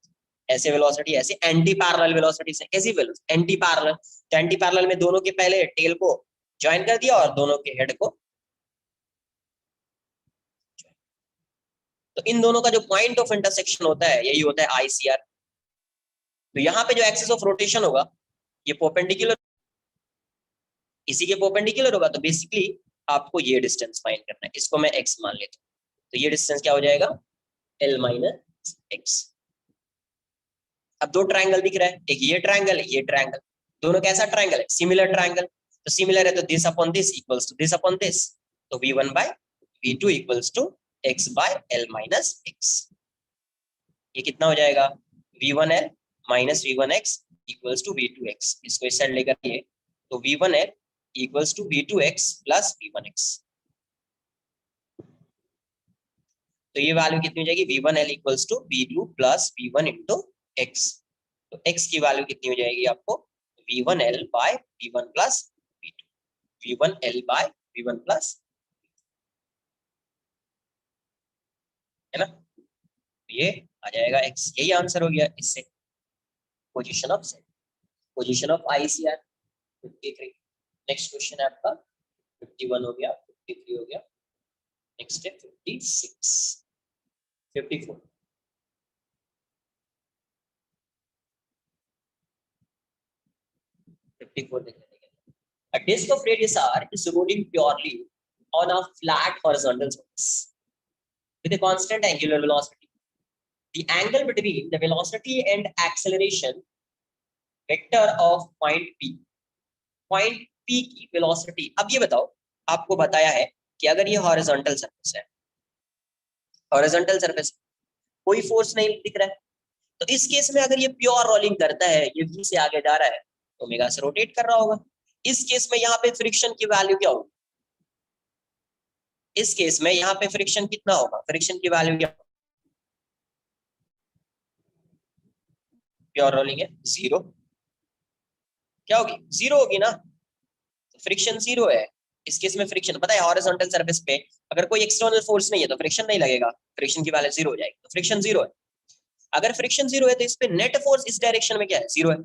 ऐसे वेलोसिटी, ऐसे एंटी पैरेलल वेलोसिटी से, कैसी वेलोसिटी? Anti parallel. तो एंटी पैरेलल में दोनों के पहले टेल को ज्वाइन कर दिया और दोनों के हेड को, तो इन दोनों का जो पॉइंट ऑफ इंटरसेक्शन होता है यही होता है ICR। तो यहाँ पे जो एक्सिस ऑफ रोटेशन होगा ये परपेंडिकुलर, इसी के परपेंडिकुलर होगा, तो बेसिकली आपको ये डिस्टेंस फाइंड करना है, इसको मैं x मान लेता हूँ, तो ये डिस्टेंस क्या हो जाएगा? L minus x। अब दो ट्रायंगल दिख रहा है, एक ये ट्रायंगल है, ये ट्रायंगल, दोनों कैसा ट्रायंगल है? Similar triangle. तो सिमिलर है तो this upon this equals to this upon this, तो v1/v2 equals to x/L minus x। ये कितना हो जाएगा? v1L minus v1x equals to v2x। इसको इस साइड लेकर आइए, तो v1L equals to v2x plus v1x। तो ये वैल्यू कितनी हो जाएगी? v1L equals to v2 plus v1 into x। तो x की वैल्यू कितनी हो जाएगी आपको? v1L bye v1 plus v2, v1L bye v1 plus, है ना? ये आ जाएगा x, यही आंसर हो गया इससे। Position of Z, position of ICR 53। Next question है आपका 51 हो गया, 53 हो गया, नेक्स्ट है 56, 54। A disk of radius r is rolling purely on a flat horizontal surface with a constant angular velocity. The angle between the velocity and acceleration vector of point P, point P की velocity। अब ये बताओ, आपको बताया है कि अगर ये हॉरिजॉन्टल सरफेस है, हॉरिजॉन्टल सरफेस कोई फोर्स नहीं दिख रहा है, तो इस केस में अगर ये प्योर रोलिंग करता है, ये v से आगे जा रहा है, तो ओमेगा से रोटेट कर रहा होगा। इस केस में यहाँ पे फ्रिक्शन की वैल्यू क्या होगी? इस केस में यहाँ पे फ्रिक्शन कितना होगा? फ्रिक्शन की वैल्यू क्या? प्योर रोलिंग है, जीरो। क्या होगी? जीरो होगी ना। तो फ्रिक्शन 0 है इस केस में। फ्रिक्शन पता है हॉरिजॉन्टल सरफेस पे अगर कोई एक्सटर्नल फोर्स नहीं है तो फ्रिक्शन नहीं लगेगा, फ्रिक्शन की वैल्यू 0 हो जाएगी, तो फ्रिक्शन 0 है। अगर फ्रिक्शन 0 है तो इस पे नेट फोर्स इस डायरेक्शन में क्या है, 0 है।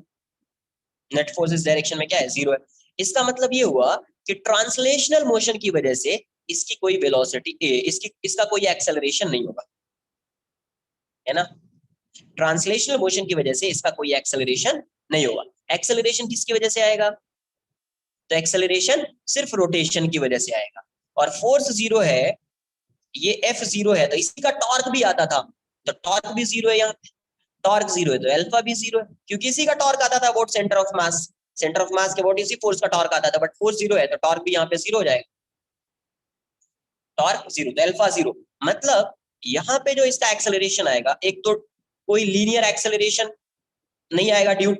नेट फोर्स इस डायरेक्शन में क्या है, 0 है। इसका मतलब ये हुआ कि ट्रांसलेशनल मोशन की वजह से इसकी कोई वेलोसिटी इसका कोई एक्सेलरेशन नहीं होगा, है ना। ट्रांसलेशनल मोशन की वजह से इसका कोई एक्सेलरेशन नहीं होगा। एक्सेलरेशन किसकी वजह से आएगा, तो एक्सेलरेशन सिर्फ रोटेशन की वजह से आएगा। और फोर्स 0 है, ये F 0 है, तो इसी का टॉर्क भी आता था, तो टॉर्क भी 0 है। यहाँ टॉर्क 0 है तो अल्फा भी 0 है, क्योंकि इसी का टॉर्क आता था about centre of mass. Centre of mass के अबाउट इसी फोर्स का टॉर्क आता था, बट फोर्स 0 है तो टॉर्क भी यहाँ पे 0 हो जाएगा। टॉर्क 0 तो अल्फा 0, मतलब यहाँ पे जो इसका एक्सेलरेशन आएगा, एक तो कोई लीनियर एक्सेलरेशन नहीं आएगा ड्यू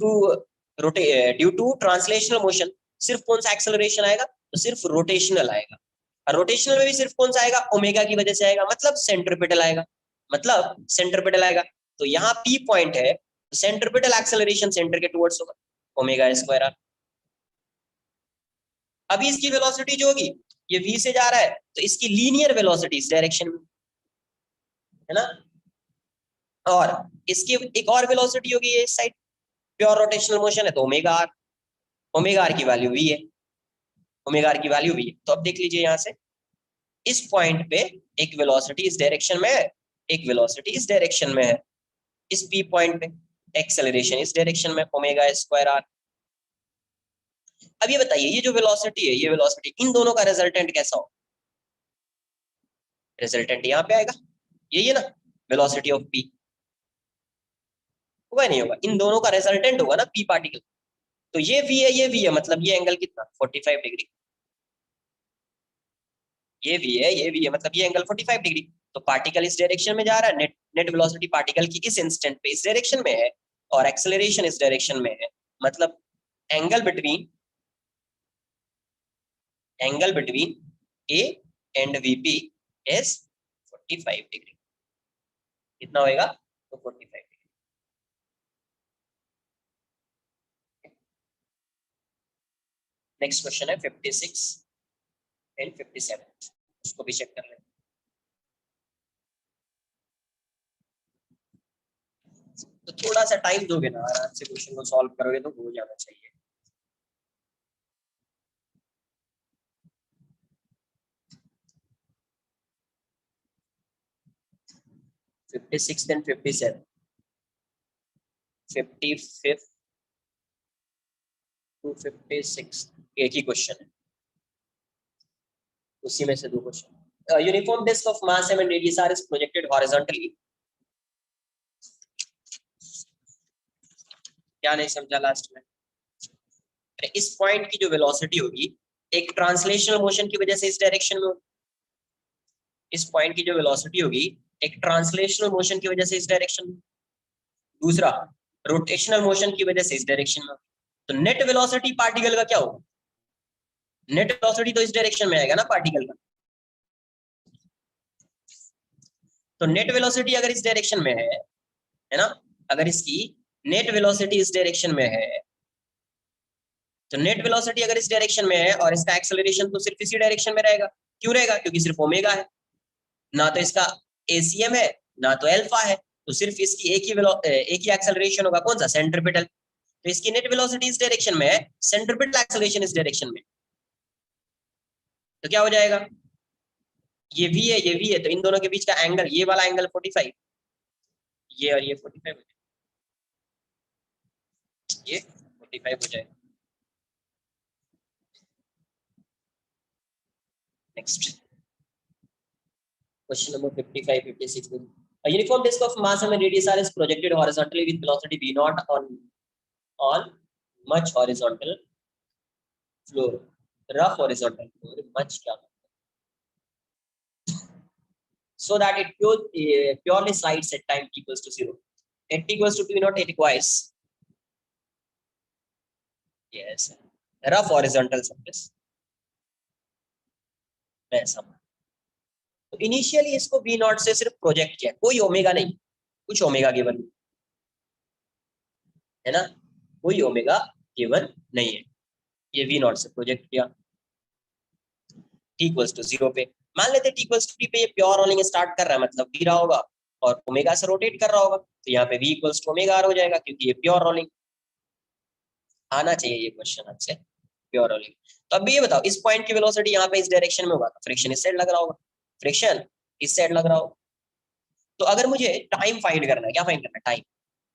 टू ट्रांसलेशनल मोशन। सिर्फ कौन सा एक्सेलरेशन आएगा, तो सिर्फ रोटेशनल आएगा। और रोटेशनल में भी सिर्फ कौन सा आएगा, ओमेगा की वजह से आएगा, मतलब सेंट्रीपिटल आएगा, मतलब सेंट्रीपिटल आएगा। तो यहाँ P पॉइंट है, सेंट्रीपिटल एक्सेलरेशन सेंटर के टुवर्ड्स होगा, ओमेगा स्क्वायर आर। अभी इसकी वेलोसिटी जो होगी, ये V से जा रहा है तो इसकी लीनियर वेलोसिटी इस डायरेक्शन में, है ना। और इसकी एक और वेलोसिटी होगी ये इस साइड, प्योर रोटेशनल मोशन है तो ओमेगा आर। ओमेगा आर की वैल्यू V है, ओमेगा आर की वैल्यू V है। तो अब देख लीजिए यहाँ से इस पॉइंट पे एक वेलोसिटी इस डायरेक्शन में है, एक वेलोसिटी इस डायरेक्शन में है। इस P पॉइंट पे एक्सेलरेशन इस डायरेक्शन में, ओमेगा स्क्वायर आर। अब ये बताइए ये जो वेलोसिटी है, ये वेलोसिटी, इन दोनों का रिजल्टेंट कैसा हो, रिजल्टेंट यहाँ पे आएगा, यही है ना वेलोसिटी ऑफ P, होगा नहीं होगा, इन दोनों का रिजल्टेंट होगा ना P पार्टिकल। तो ये V है, ये V है, मतलब ये एंगल कितना 45 डिग्री, ये V है, ये V है, मतलब ये एंगल 45 डिग्री। तो पार्टिकल इस डायरेक्शन में जा रहा है, नेट वेलोसिटी पार्टिकल की इस इंस्टेंट पे इस डायरेक्शन में है, और एक्सेलरेशन इस डायरेक्शन में है, मतलब angle between A and VP is 45 degree. कितना होएगा, तो 45 डिग्री। नेक्स्ट क्वेश्चन है 56 एंड 57, उसको भी चेक कर लें। तो थोड़ा सा टाइम दोगे ना, आराम से क्वेश्चन को सॉल्व करोगे तो हो जाना चाहिए। फिफ्टी सिक्स एंड 57, 55 टू 56 एक ही क्वेश्चन है, उसी में से दो question. Uniform disc of mass and radius R is projected horizontally. क्या नहीं समझा लास्ट में, इस पॉइंट की जो वेलोसिटी होगी एक ट्रांसलेशनल मोशन की वजह से इस डायरेक्शन में होगी, इस पॉइंट की जो वेलोसिटी होगी एक ट्रांसलेशनल मोशन की वजह से इस डायरेक्शन में, दूसरा रोटेशनल मोशन की वजह से इस डायरेक्शन में। तो नेट वेलोसिटी पार्टिकल का क्या होगा, नेट वेलोसिटी तो इस डायरेक्शन में आएगा ना पार्टिकल का। तो नेट वेलोसिटी अगर इस डायरेक्शन में है ना, अगर इसकी नेट वेलोसिटी इस डायरेक्शन में है, तो नेट वेलोसिटी अगर इस डायरेक्शन में है और इसका एक्सेलरेशन तो सिर्फ इसी डायरेक्शन में रहेगा। क्यों रहेगा, क्योंकि सिर्फ ओमेगा है, ना तो इसका ACM है ना तो अल्फा है, तो सिर्फ इसकी एक ही एक्सेलरेशन होगा, कौन सा, सेंट्रीपिटल। तो इसकी नेट वेलोसिटी इस डायरेक्शन में है, सेंट्रीपिटल एक्सेलरेशन इस डायरेक्शन में, तो क्या हो जाएगा, ये V है, ये V है, तो इन दोनों के बीच का एंगल, ये वाला एंगल 45, ये और ये 45 हो जाएगा, ये 45 हो जाएगा। नेक्स्ट क्वेश्चन नंबर 55, 56 में a uniform disk of mass and radius r is projected horizontally with velocity v naught on much horizontal floor, rough horizontal floor, much क्या, so that it purely slides at time t equals to 0, at t equals to v naught, it requires, yes, rough horizontal surface, ऐसा। तो initially इसको V not से सिर्फ project किया, कोई omega नहीं, कुछ ओमेगा गिवन, है ना, कोई ओमेगा गिवन नहीं है, ये V नॉट से प्रोजेक्ट किया। टी इक्वल्स टू 0 पे। मान लेते टी इक्वल्स टू टी पे ये प्योर रोलिंग स्टार्ट कर रहा है, मतलब वी रहा होगा और ओमेगा से रोटेट कर रहा होगा, तो यहाँ पे v equals to omega R हो जाएगा, क्योंकि ये प्योर रोलिंग आना चाहिए ये क्वेश्चन आपसे, प्योर रोलिंग। तो अब ये बताओ, इस पॉइंट की वेलोसिटी यहाँ पे इस डायरेक्शन में होगा, तो फ्रिक्शन इस साइड लग रहा होगा, फ्रिक्शन इस साइड लग रहा होगा। तो अगर मुझे टाइम फाइंड करना है, क्या फाइंड करना है, टाइम,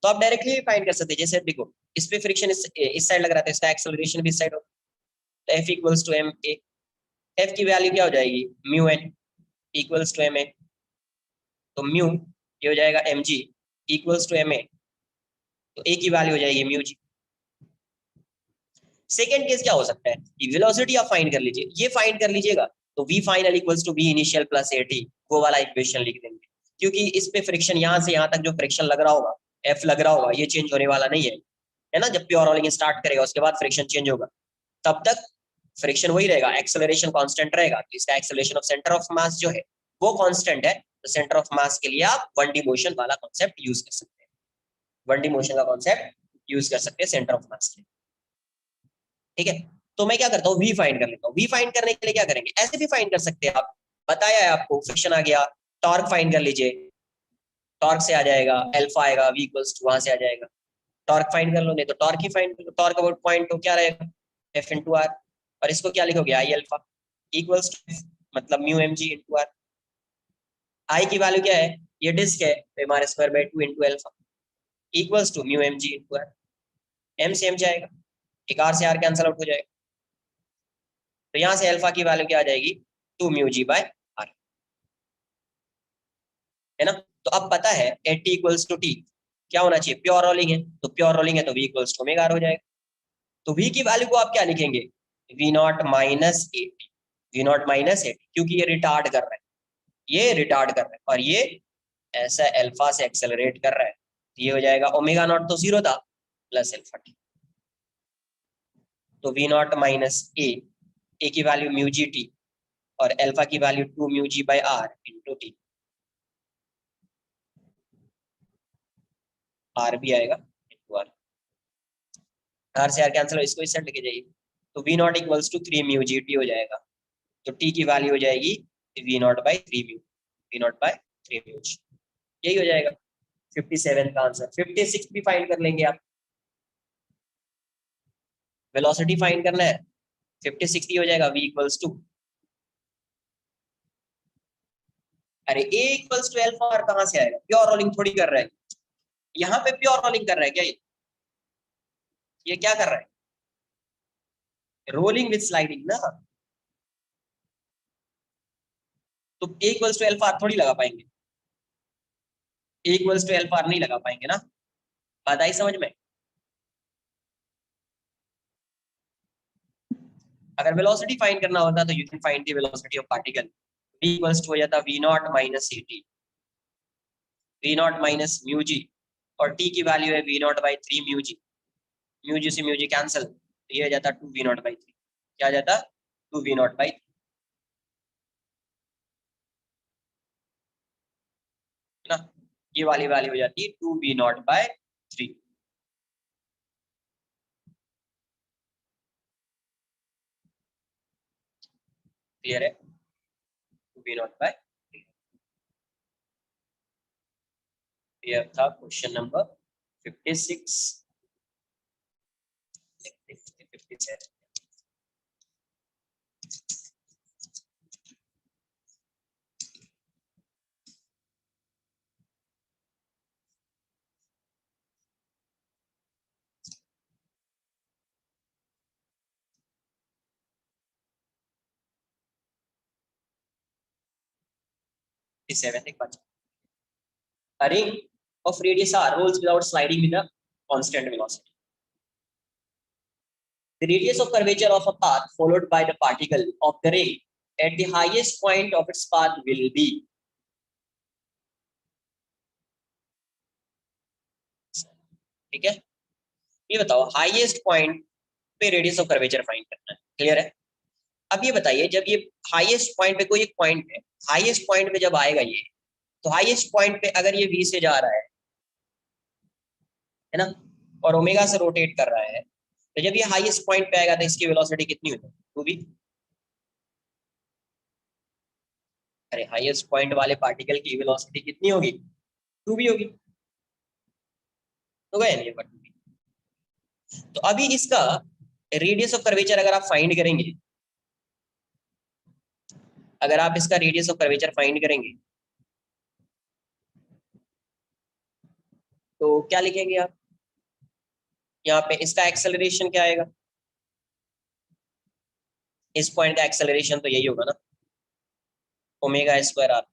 तो आप डायरेक्टली भी फाइंड कर सकते हैं। जैसे देखो, इस पे फ्रिक्शन इस साइड लग रहा था, इसका एक्सेलरेशन भी इस साइड होगा, तो F equals to M A, F की वैल्यू क्या हो जाएगी, mu N equals to M A, तो म्यू ये हो जाएगा M G equals to M A, तो ए की वैल्यू हो जाएगी म्यू जी। सेकेंड केस क्या हो सकता है कि वेलोसिटी आप फाइंड कर लीजिए, ये फाइंड कर लीजिएगा, तो V final equals to V initial plus A T, वो वाला इक्वेशन लिख देंगे, क्योंकि इस पे फ्रिक्शन यहाँ से यहाँ तक जो फ्रिक्शन लग रहा होगा, एफ लग रहा होगा, ये चेंज होने वाला नहीं है ना। जब प्योर रोलिंग स्टार्ट करेगा उसके बाद फ्रिक्शन चेंज होगा, तब तक फ्रिक्शन वही रहेगा, एक्सेलरेशन कांस्टेंट रहेगा, तो इसका acceleration of centre of mass जो है वो कांस्टेंट है, तो सेंटर ऑफ मास के लिए आप 1D मोशन वाला कॉन्सेप्ट यूज कर सकते हैं, 1D मोशन का कॉन्सेप्ट यूज कर सकते हैं सेंटर ऑफ मास के, ठीक है। तो मैं क्या करता हूँ, वी फाइंड कर लेता हूँ। वी फाइंड करने के लिए क्या करेंगे, ऐसे भी फाइंड कर सकते हैं आप, बताया है आपको, फ्रिक्शन आ गया, टॉर्क फाइंड कर लीजिए, टॉर्क से आ जाएगा, अल्फा आएगा, वी इक्वल्स टू वहां से आ जाएगा, टॉर्क फाइंड कर लो, नहीं तो टॉर्क ही फाइंड कर लो, टॉर्क अबाउट पॉइंट तो क्या रहेगा, एफ इनटू आर, और इसको क्या लिखोगे, आई अल्फा इक्वल्स टू मतलब mu M G into R. I की वैल्यू क्या है, ये डिस्क है, तो M R square by 2 into alpha equals to mu M G into R, M से एम जाएगा, एक आर से आर कैंसिल आउट हो जाएगा, तो यहां से अल्फा की वैल्यू क्या आ जाएगी, 2 म्यू जी बाय आर, है ना। तो अब पता है at T equals to T क्या होना चाहिए, प्योर रोलिंग है, तो प्योर रोलिंग है तो V equals to omega R हो जाएगा। तो वी की वैल्यू को आप क्या लिखेंगे, V not minus A T, V not minus A T, क्योंकि ये रिटार्ड कर रहा है, ये रिटार्ड कर रहा है, और ये ऐसा अल्फा से एक्सेलरेट कर रहा है, तो ये हो जाएगा ओमेगा नॉट तो 0 था प्लस अल्फा टी, तो वी नॉट माइनस ए की वैल्यू म्यू जी टी और अल्फा की value 2 mu G by R into T, R भी आएगा इंटू आर, आर से आर कैंसिल हो, इसको इस साइड लेके जाइए, तो V not equals to 3 mu G T हो जाएगा, तो टी की वैल्यू हो जाएगी V not by 3 mu, V not by 3 mu, यही हो जाएगा 57 का आंसर। 56 भी फाइंड कर लेंगे आप, वेलोसिटी फाइंड करना है, 56 ही हो जाएगा, v इक्वल्स टू, अरे a equals to alpha R कहां से आएगा, प्योर रोलिंग थोड़ी कर रहा है, यहाँ पे प्योर रोलिंग कर रहा है क्या, ये क्या कर रहा है, रोलिंग विद स्लाइडिंग ना, तो a equals to alpha R थोड़ी लगा पाएंगे, a equals to alpha R नहीं लगा पाएंगे ना, बात आई समझ में। अगर वेलोसिटी फाइंड करना होता तो you can find the velocity of particle, v equals to हो जाता v not minus A T, v not minus mu G, और t की वैल्यू है v not by 3 mu G, mu G से mu जी cancel, तो ये आ जाता 2 v not by 3, क्या आ जाता 2 v नॉट बाई 3, है ना, ये वाली वैल्यू हो जाती है 2 v नॉट बाय 3, क्लियर है, 2 v नॉट बाय 3। ये था question number 56, 57। A ring of radius r rolls without sliding with a constant velocity. The radius of curvature of a path followed by the particle of the ring at the highest point of its path will be, ठीक है, ये बताओ highest point पे radius of curvature find करना है, clear है। अब ये बताइए, जब ये हाईएस्ट पॉइंट पे कोई एक पॉइंट है, हाईएस्ट पॉइंट पे जब आएगा ये, तो हाईएस्ट पॉइंट पे अगर ये v से जा रहा है ना, और ओमेगा से रोटेट कर रहा है, तो जब ये हाईएस्ट पॉइंट पे आएगा तो इसकी वेलोसिटी कितनी होगी, 2v, अरे हाईएस्ट पॉइंट वाले पार्टिकल की वेलोसिटी कितनी होगी? 2v होगी, तो गया नहीं बट। तो अभी इसका रेडियस ऑफ कर्वेचर अगर आप फाइंड करेंगे, अगर आप इसका रेडियस ऑफ कर्वेचर फाइंड करेंगे तो क्या लिखेंगे आप? यहाँ पे इसका एक्सेलरेशन क्या आएगा? इस पॉइंट का एक्सेलरेशन तो यही होगा ना, ओमेगा स्क्वायर आर।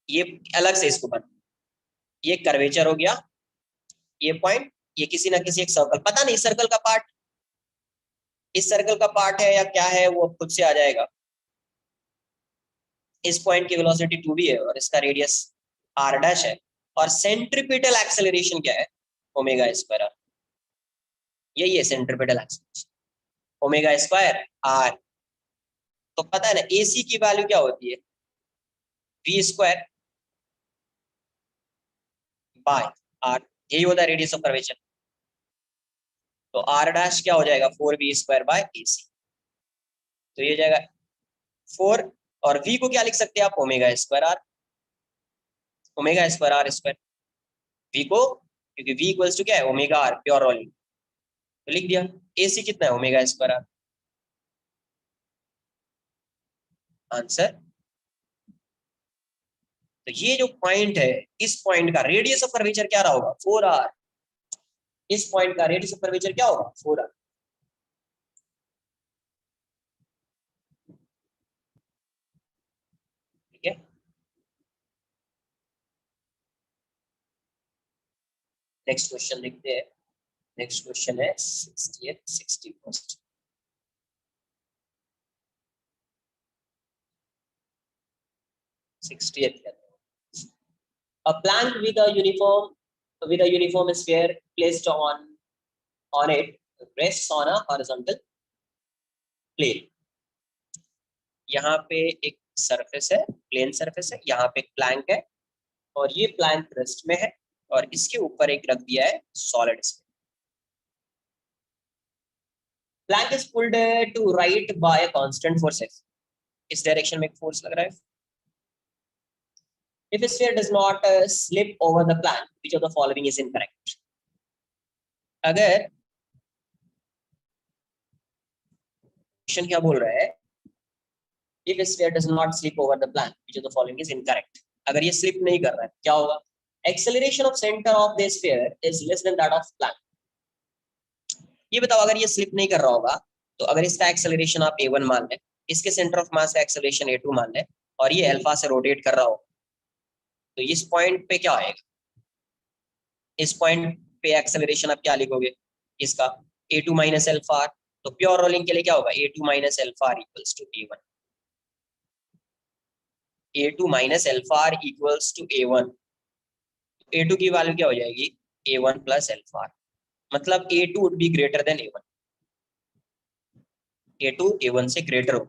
ये अलग से इसको बन, ये कर्वेचर हो गया, ये पॉइंट, ये किसी ना किसी एक सर्कल, पता नहीं सर्कल का पार्ट, इस सर्कल का पार्ट है या क्या है वो खुद से आ जाएगा। इस पॉइंट की वेलोसिटी 2v है और इसका रेडियस r डैश है, और सेंट्रीपिटल एक्सेलरेशन क्या है? Omega square R. यही है centripetal acceleration, omega square R. तो पता है ना AC की वैल्यू क्या होती है? v स्क्वायर बाय r, यही होता है रेडियस ऑफ कर्वेचर। तो r डैश क्या हो जाएगा? 4v square by AC। तो ये जाएगा 4, और v को क्या लिख सकते हैं आप? Omega square R, omega square R square. v को, क्योंकि v इक्वल्स टू क्या है? ओमेगा आर प्योर वॉल्यूम, तो लिख दिया। AC कितना है? Omega square R. आंसर। तो ये जो पॉइंट है, इस पॉइंट का रेडियस ऑफ कर्वेचर क्या रहा होगा? 4r। इस पॉइंट का रेडियस ऑफ कर्वेचर क्या होगा? 4r। ठीक है, नेक्स्ट क्वेश्चन देखते हैं। नेक्स्ट क्वेश्चन है 60th 61st। A plank with a uniform sphere placed on it rests on a horizontal plane। यहाँ पे एक सरफेस है, प्लेन सरफेस है, यहाँ पे एक प्लैंक है, और ये प्लैंक रेस्ट में है, और इसके ऊपर एक रख दिया है solid sphere. Plank is pulled to right by a constant force F। इस डायरेक्शन में एक फोर्स लग रहा है। If a sphere does not slip over the plank, which of the following is incorrect? अगर क्वेश्चन क्या बोल रहा है? If a sphere does not slip over the plank, which of the following is incorrect? अगर ये slip नहीं कर रहा है क्या होगा? Acceleration of center of the sphere is less than that of plank। ये बताओ, अगर ये स्लिप नहीं कर रहा होगा तो अगर इसका एक्सेलरेशन आप a1 मान लें, इसके सेंटर ऑफ मास का एक्सेलरेशन a2 मान लें, और ये अल्फा से रोटेट कर रहा हो, तो इस पॉइंट पे क्या आएगा? इस पॉइंट पे एक्सेलरेशन आप क्या लिखोगे? इसका a2 माइनस अल्फा r। तो प्योर रोलिंग के लिए क्या होगा? a2 minus alpha r equals to a1। a2 minus alpha r equals to a1। a2 की वैल्यू क्या हो जाएगी? a1 plus alpha r। मतलब a2 would be greater than a1। a2 a1 से ग्रेटर हो।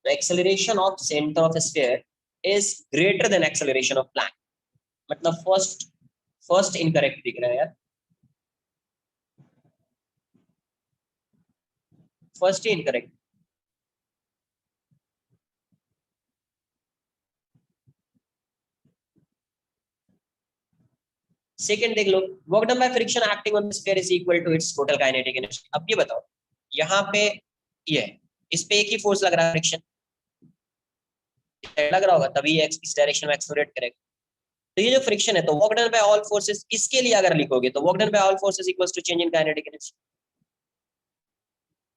तो acceleration of centre of sphere is greater than acceleration of plank. मतलब first incorrect दिख रहा है यार, फर्स्ट ही इनकरेक्ट। सेकंड देख लो, work done by friction acting on the sphere is equal to its total kinetic energy. अब ये बताओ, यहाँ पे ये है, इस पे एक ही फोर्स लग रहा है, फ्रिक्शन लग रहा होगा, तभी इस डायरेक्शन में एक्सेलरेट करेगा। तो ये जो फ्रिक्शन है, तो work done by all forces, इसके लिए अगर लिखोगे तो work done by all forces equals to change in kinetic energy.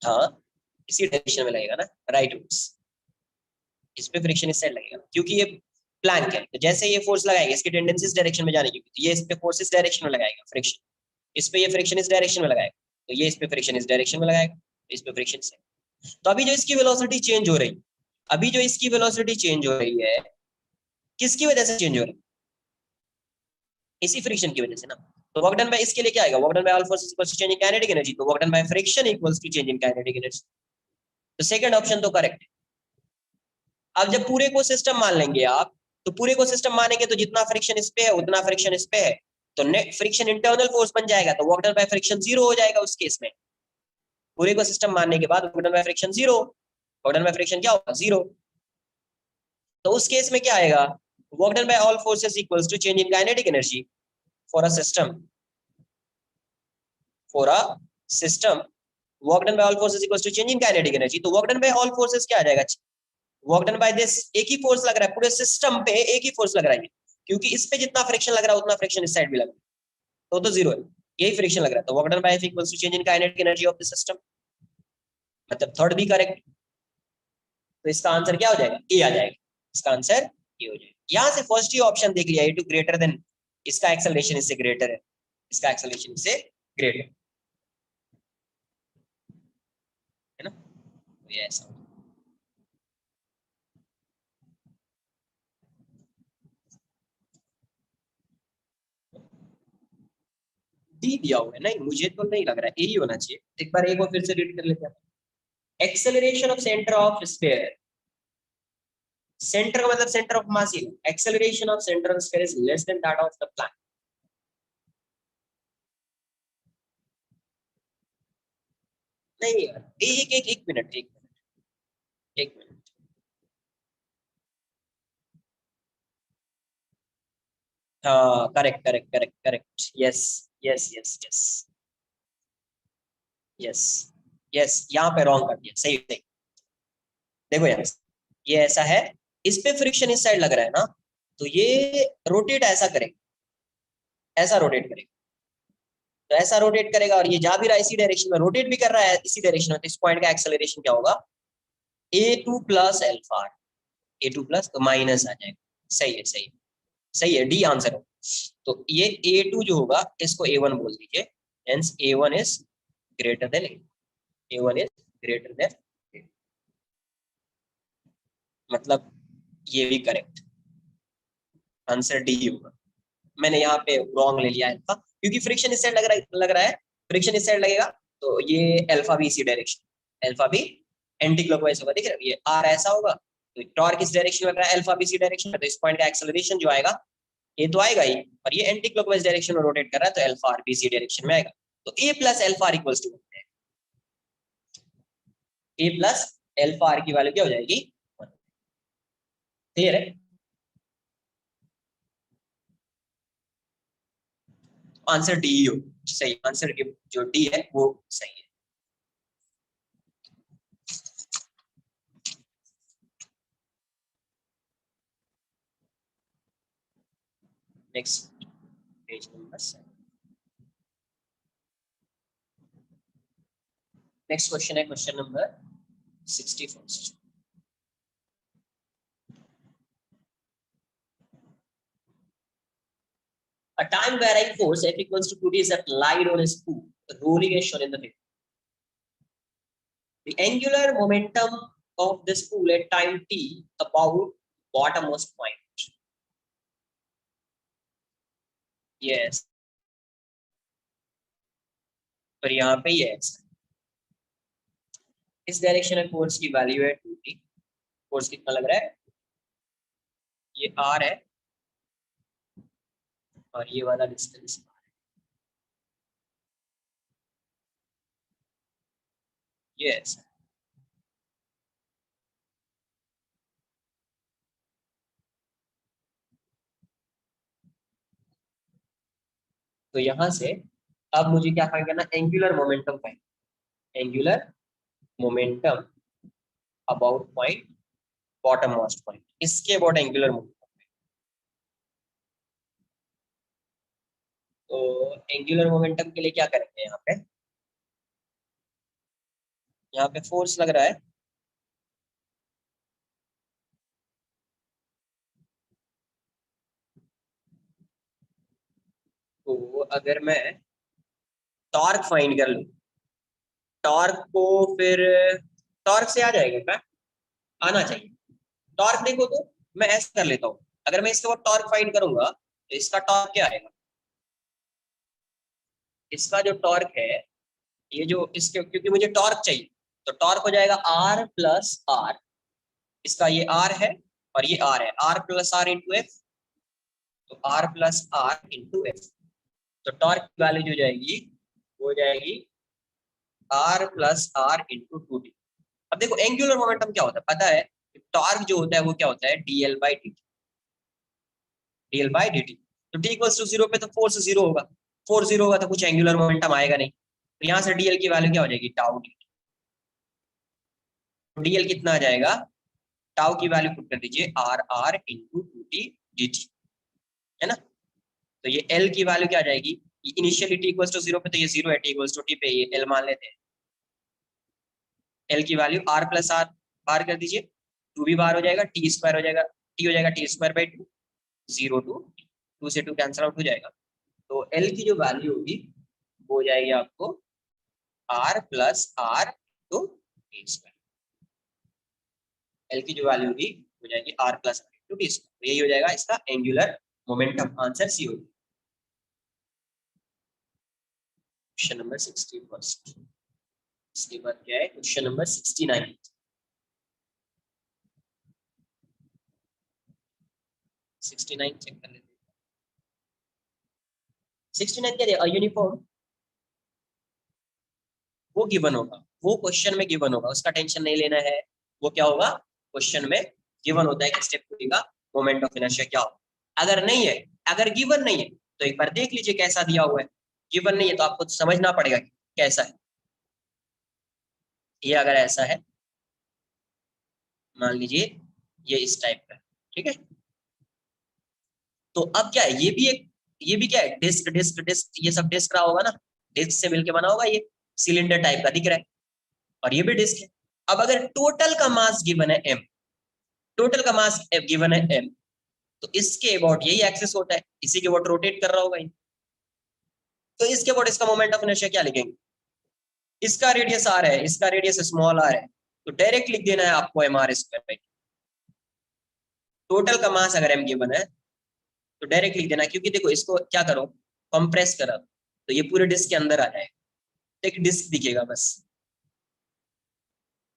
हाँ, इसी डायरेक्शन में लगेगा ना, राइटवर्ड्स। इस पे फ्रिक्शन इस साइड लगेगा क्योंकि ये प्लैंक है, तो जैसे ये फोर्स लगाएगा इसकी टेंडेंसी इस डायरेक्शन में जाने की, तो ये इस पे फोर्स इस डायरेक्शन में लगाएगा फ्रिक्शन, इस पे ये फ्रिक्शन इस डायरेक्शन में लगाएगा, तो ये इस पे फ्रिक्शन इस डायरेक्शन में लगाएगा, इस पे फ्रिक्शन से। तो अभी जो इसकी वेलोसिटी चेंज हो रही, अभी जो इसकी वेलोसिटी चेंज हो रही है, किसकी वजह से चेंज हो रही? इसी फ्रिक्शन की वजह से ना। तो वर्क डन बाय इसके लिए क्या आएगा? Work done by all forces equals to change in kinetic energy. तो work done by friction equals to change in kinetic energy. तो सेकंड ऑप्शन तो करेक्ट है। अब जब पूरे को सिस्टम मान लेंगे आप, तो पूरे को सिस्टम मानेंगे तो जितना फ्रिक्शन इस पे है उतना फ्रिक्शन इस पे है, तो नेट फ्रिक्शन इंटरनल फोर्स बन जाएगा, तो वर्क डन बाय फ्रिक्शन 0 हो जाएगा उस केस में। पूरे को सिस्टम मानने के बाद work done by friction 0, work done by friction क्या होगा, 0। तो उस केस में क्या आएगा, work done by all forces equals to change in kinetic energy for a system, work done by all forces equals to change in kinetic energy. तो work done by all forces क्या आ जाएगा, work done by this, एक ही force लग रहा है पूरे system पे, एक ही फोर्स लग रहा है, क्योंकि इस पे जितना फ्रिक्शन लग रहा है उतना फ्रिक्शन इस साइड भी लग रहा है, तो 0 है, यही फ्रिक्शन लग रहा है। तो work done by F equals to change in kinetic energy of the system, मतलब थर्ड भी करेक्ट। तो इसका आंसर क्या हो जाएगा, ए आ जाएगा, इसका आंसर ए हो जाएगा। यहां से फर्स्ट ही ऑप्शन देख लिया, A2 ग्रेटर देन, इसका एक्सेलरेशन इससे ग्रेटर है, इसका एक्सेलरेशन इससे ग्रेटर है ना, तो ये ऐसा। डी दिया हुआ है, नहीं मुझे तो नहीं लग रहा है, यही होना चाहिए। एक बार एक और फिर से रीड कर लेते हैं। Acceleration of centre of sphere, centre का मतलब centre of mass he, acceleration of centre of sphere is less then that of the plank. नहीं यार, एक मिनट, एक मिनट, हाँ correct correct correct correct, yes yes yes yes yes yes, यहाँ पे wrong कर दिया, सही सही। देखो यार, ये ऐसा है, इस पे फ्रिक्शन इस साइड लग रहा है ना, तो ये रोटेट ऐसा करेगा, ऐसा रोटेट करेगा, तो ऐसा रोटेट करेगा, और ये जा भी रहा है इसी डायरेक्शन में, रोटेट भी कर रहा है इसी डायरेक्शन में, तो इस पॉइंट का एक्सेलरेशन क्या होगा, A2 plus alpha, A2 plus, तो माइनस आ जाएगा। सही है सही है सही है, डी आंसर हो। तो ये A2 जो होगा इसको A1 बोल दीजिए, hence A1 is greater then A1 is greater then, मतलब ये भी करेक्ट आंसर डी होगा। मैंने यहाँ पे रॉन्ग ले लिया अल्फा, क्योंकि फ्रिक्शन इस साइड लग रहा है, फ्रिक्शन इस साइड लगेगा, तो ये अल्फा भी इसी डायरेक्शन, अल्फा भी एंटी क्लॉकवाइज होगा, ठीक है, ये आर ऐसा होगा, तो टॉर्क इस डायरेक्शन में लग रहा है, अल्फा भी इसी डायरेक्शन में, तो इस पॉइंट का एक्सेलरेशन जो आएगा ये तो आएगा ही, और ये एंटी क्लॉकवाइज डायरेक्शन में रोटेट कर रहा है, तो अल्फा आर भी इसी डायरेक्शन में आएगा, तो A plus alpha R equals to, A plus alpha R की वैल्यू क्या हो जाएगी, क्लियर है। आंसर डी हो, सही आंसर, जो डी है वो सही है। Next page number 7, next question है question number 61। A time varying force F equals to 2D is applied on a spool rolling as shown in the figure. The angular momentum of the spool at time t about bottommost point. Yes. पर यहाँ पे ये ऐसा, इस direction में force की value है 2t, force कितना लग रहा है, ये r है, और ये वाला डिस्टेंस ये ऐसा। तो यहाँ से अब मुझे क्या फाइंड करना, angular momentum find, angular momentum about point, bottom most point, इसके अबाउट एंगुलर मोमेंटम। तो एंगुलर मोमेंटम के लिए क्या करेंगे, यहाँ पे फोर्स लग रहा है, तो अगर मैं टॉर्क फाइंड कर लूं, टॉर्क को फिर टॉर्क से आ जाएगा क्या, आना चाहिए। टॉर्क देखो तो मैं ऐसा कर लेता हूँ, अगर मैं इसके बाद टॉर्क फाइंड करूंगा तो इसका टॉर्क क्या आएगा, इसका जो टॉर्क है, ये जो इसके, क्योंकि मुझे टॉर्क चाहिए, तो टॉर्क हो जाएगा R प्लस आर, इसका ये R है और ये R है, R plus R into F, तो R plus R into F, तो टॉर्क की वैल्यू जो जाएगी वो जाएगी R plus R into 2t, अब देखो एंगुलर मोमेंटम क्या होता है पता है, टॉर्क जो होता है वो क्या होता है dl/dt, dl/dt। तो t इक्वल्स टू 0 पे तो फोर्स 0 होगा, फोर्स 0 होगा तो कुछ एंगुलर मोमेंटम आएगा नहीं, तो यहाँ से dl की वैल्यू क्या हो जाएगी टाउ dt। dl कितना आ जाएगा, टाउ की वैल्यू पुट कर दीजिए r इंटू 2t dt, है ना। तो ये l की वैल्यू क्या आ जाएगी, इनिशियली t इक्वल्स टू 0 पे तो ये 0 है, t इक्वल्स टू t पे ये l मान लेते हैं, l की वैल्यू r प्लस r बाहर कर दीजिए, 2 भी बाहर हो जाएगा, t स्क्वायर हो जाएगा, t हो जाएगा t स्क्वायर बाई 2, 0 टू 2 से 2 कैंसिल आउट हो जाएगा, तो l की जो वैल्यू होगी वो हो जाएगी आपको r plus r two T square, l की जो वैल्यू होगी हो जाएगी r plus r two T square. यही हो जाएगा इसका एंगुलर मोमेंटम, आंसर सी होगी। Question number 61। इसके बाद क्या है क्वेश्चन नंबर 69। 69 चेक कर लेते हैं। 69 क्या है, यूनिफॉर्म वो गिवन होगा, वो क्वेश्चन में गिवन होगा, उसका टेंशन नहीं लेना है। वो क्या होगा, क्वेश्चन में गिवन होता है कि स्टेप का मोमेंट ऑफ इनर्शिया क्या होगा। अगर नहीं है, अगर गिवन नहीं है तो एक बार देख लीजिए कैसा दिया हुआ है, गिवन नहीं है तो आपको समझना पड़ेगा कि कैसा है। ये अगर ऐसा है, मान लीजिए ये इस टाइप का, ठीक है, तो अब क्या है, ये भी क्या है, डिस्क डिस्क डिस्क, ये सब डिस्क रहा होगा ना, डिस्क से मिलके बना होगा, ये सिलेंडर टाइप का दिख रहा है और ये भी डिस्क है। अब अगर टोटल का मास गिवन है m, टोटल का मास गिवन है m, तो इसके अबाउट यही एक्सिस होता है, इसी के अबाउट रोटेट कर रहा होगा ये, तो इसके अबाउट इसका मोमेंट ऑफ इनर्शिया क्या लिखेंगे, इसका रेडियस r है, इसका रेडियस स्मॉल r है, तो डायरेक्ट लिख देना है आपको mr स्क्वायर। टोटल का मास अगर m गिवन है तो डायरेक्ट लिख देना, क्योंकि देखो इसको क्या करो, कंप्रेस करो तो ये पूरे डिस्क के अंदर आ जाएगा, तो एक डिस्क दिखेगा बस,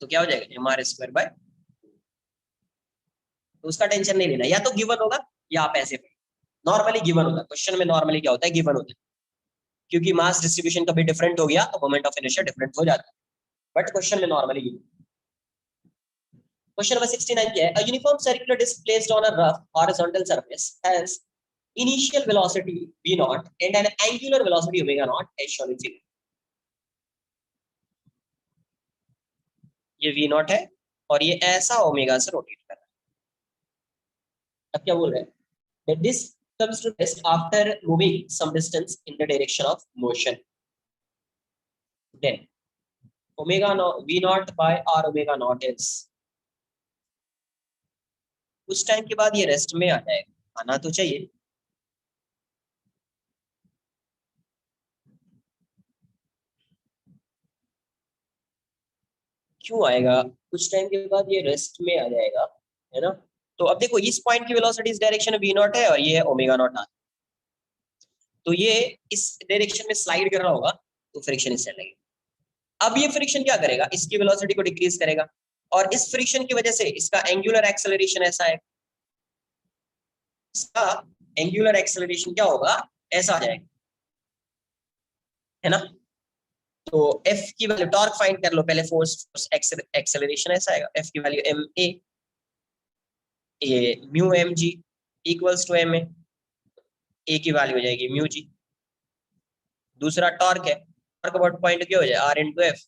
तो क्या हो जाएगा mr स्क्वायर बाय, तो उसका टेंशन नहीं लेना, या तो गिवन होगा या आप ऐसे नॉर्मली गिवन होता है, क्वेश्चन में नॉर्मली क्या होता है गिवन होता है, क्योंकि मास डिस्ट्रीब्यूशन कभी डिफरेंट हो गया तो मोमेंट ऑफ इनर्शिया डिफरेंट हो जाता है, बट क्वेश्चन में नॉर्मली गिवन। क्वेश्चन नंबर 69 क्या है, a uniform circular disc placed on a rough horizontal surface has initial velocity v naught and an angular velocity omega naught as shown in figure। ये v naught है और ये ऐसा omega से rotate कर रहा है। अब क्या बोल रहे हैं, the disc comes to rest after moving some distance in the direction of motion, then omega naught v naught by r omega naught is, उस टाइम के बाद ये रेस्ट में आ जाएगा, आना तो चाहिए, क्यों आएगा, कुछ टाइम के बाद ये रेस्ट में आ जाएगा, है ना। तो अब देखो इस पॉइंट की वेलोसिटी इस डायरेक्शन में v नॉट है और ये है ओमेगा नॉट r, तो ये इस डायरेक्शन में स्लाइड कर रहा होगा तो फ्रिक्शन इससे लगेगा। अब ये फ्रिक्शन क्या करेगा, इसकी वेलोसिटी को डिक्रीज करेगा और इस फ्रिक्शन की वजह से इसका एंगुलर एक्सेलरेशन ऐसा है, इसका एंगुलर एक्सेलरेशन क्या होगा, ऐसा आ जाएगा, है ना। तो F की वैल्यू टॉर्क फाइंड कर लो पहले, फोर्स एक्सेलरेशन ऐसा आएगा, F की वैल्यू ma, ये mu mg equals to ma, a की वैल्यू हो जाएगी म्यू g। दूसरा टॉर्क है, टॉर्क अबाउट पॉइंट क्या हो जाए r इंटू एफ,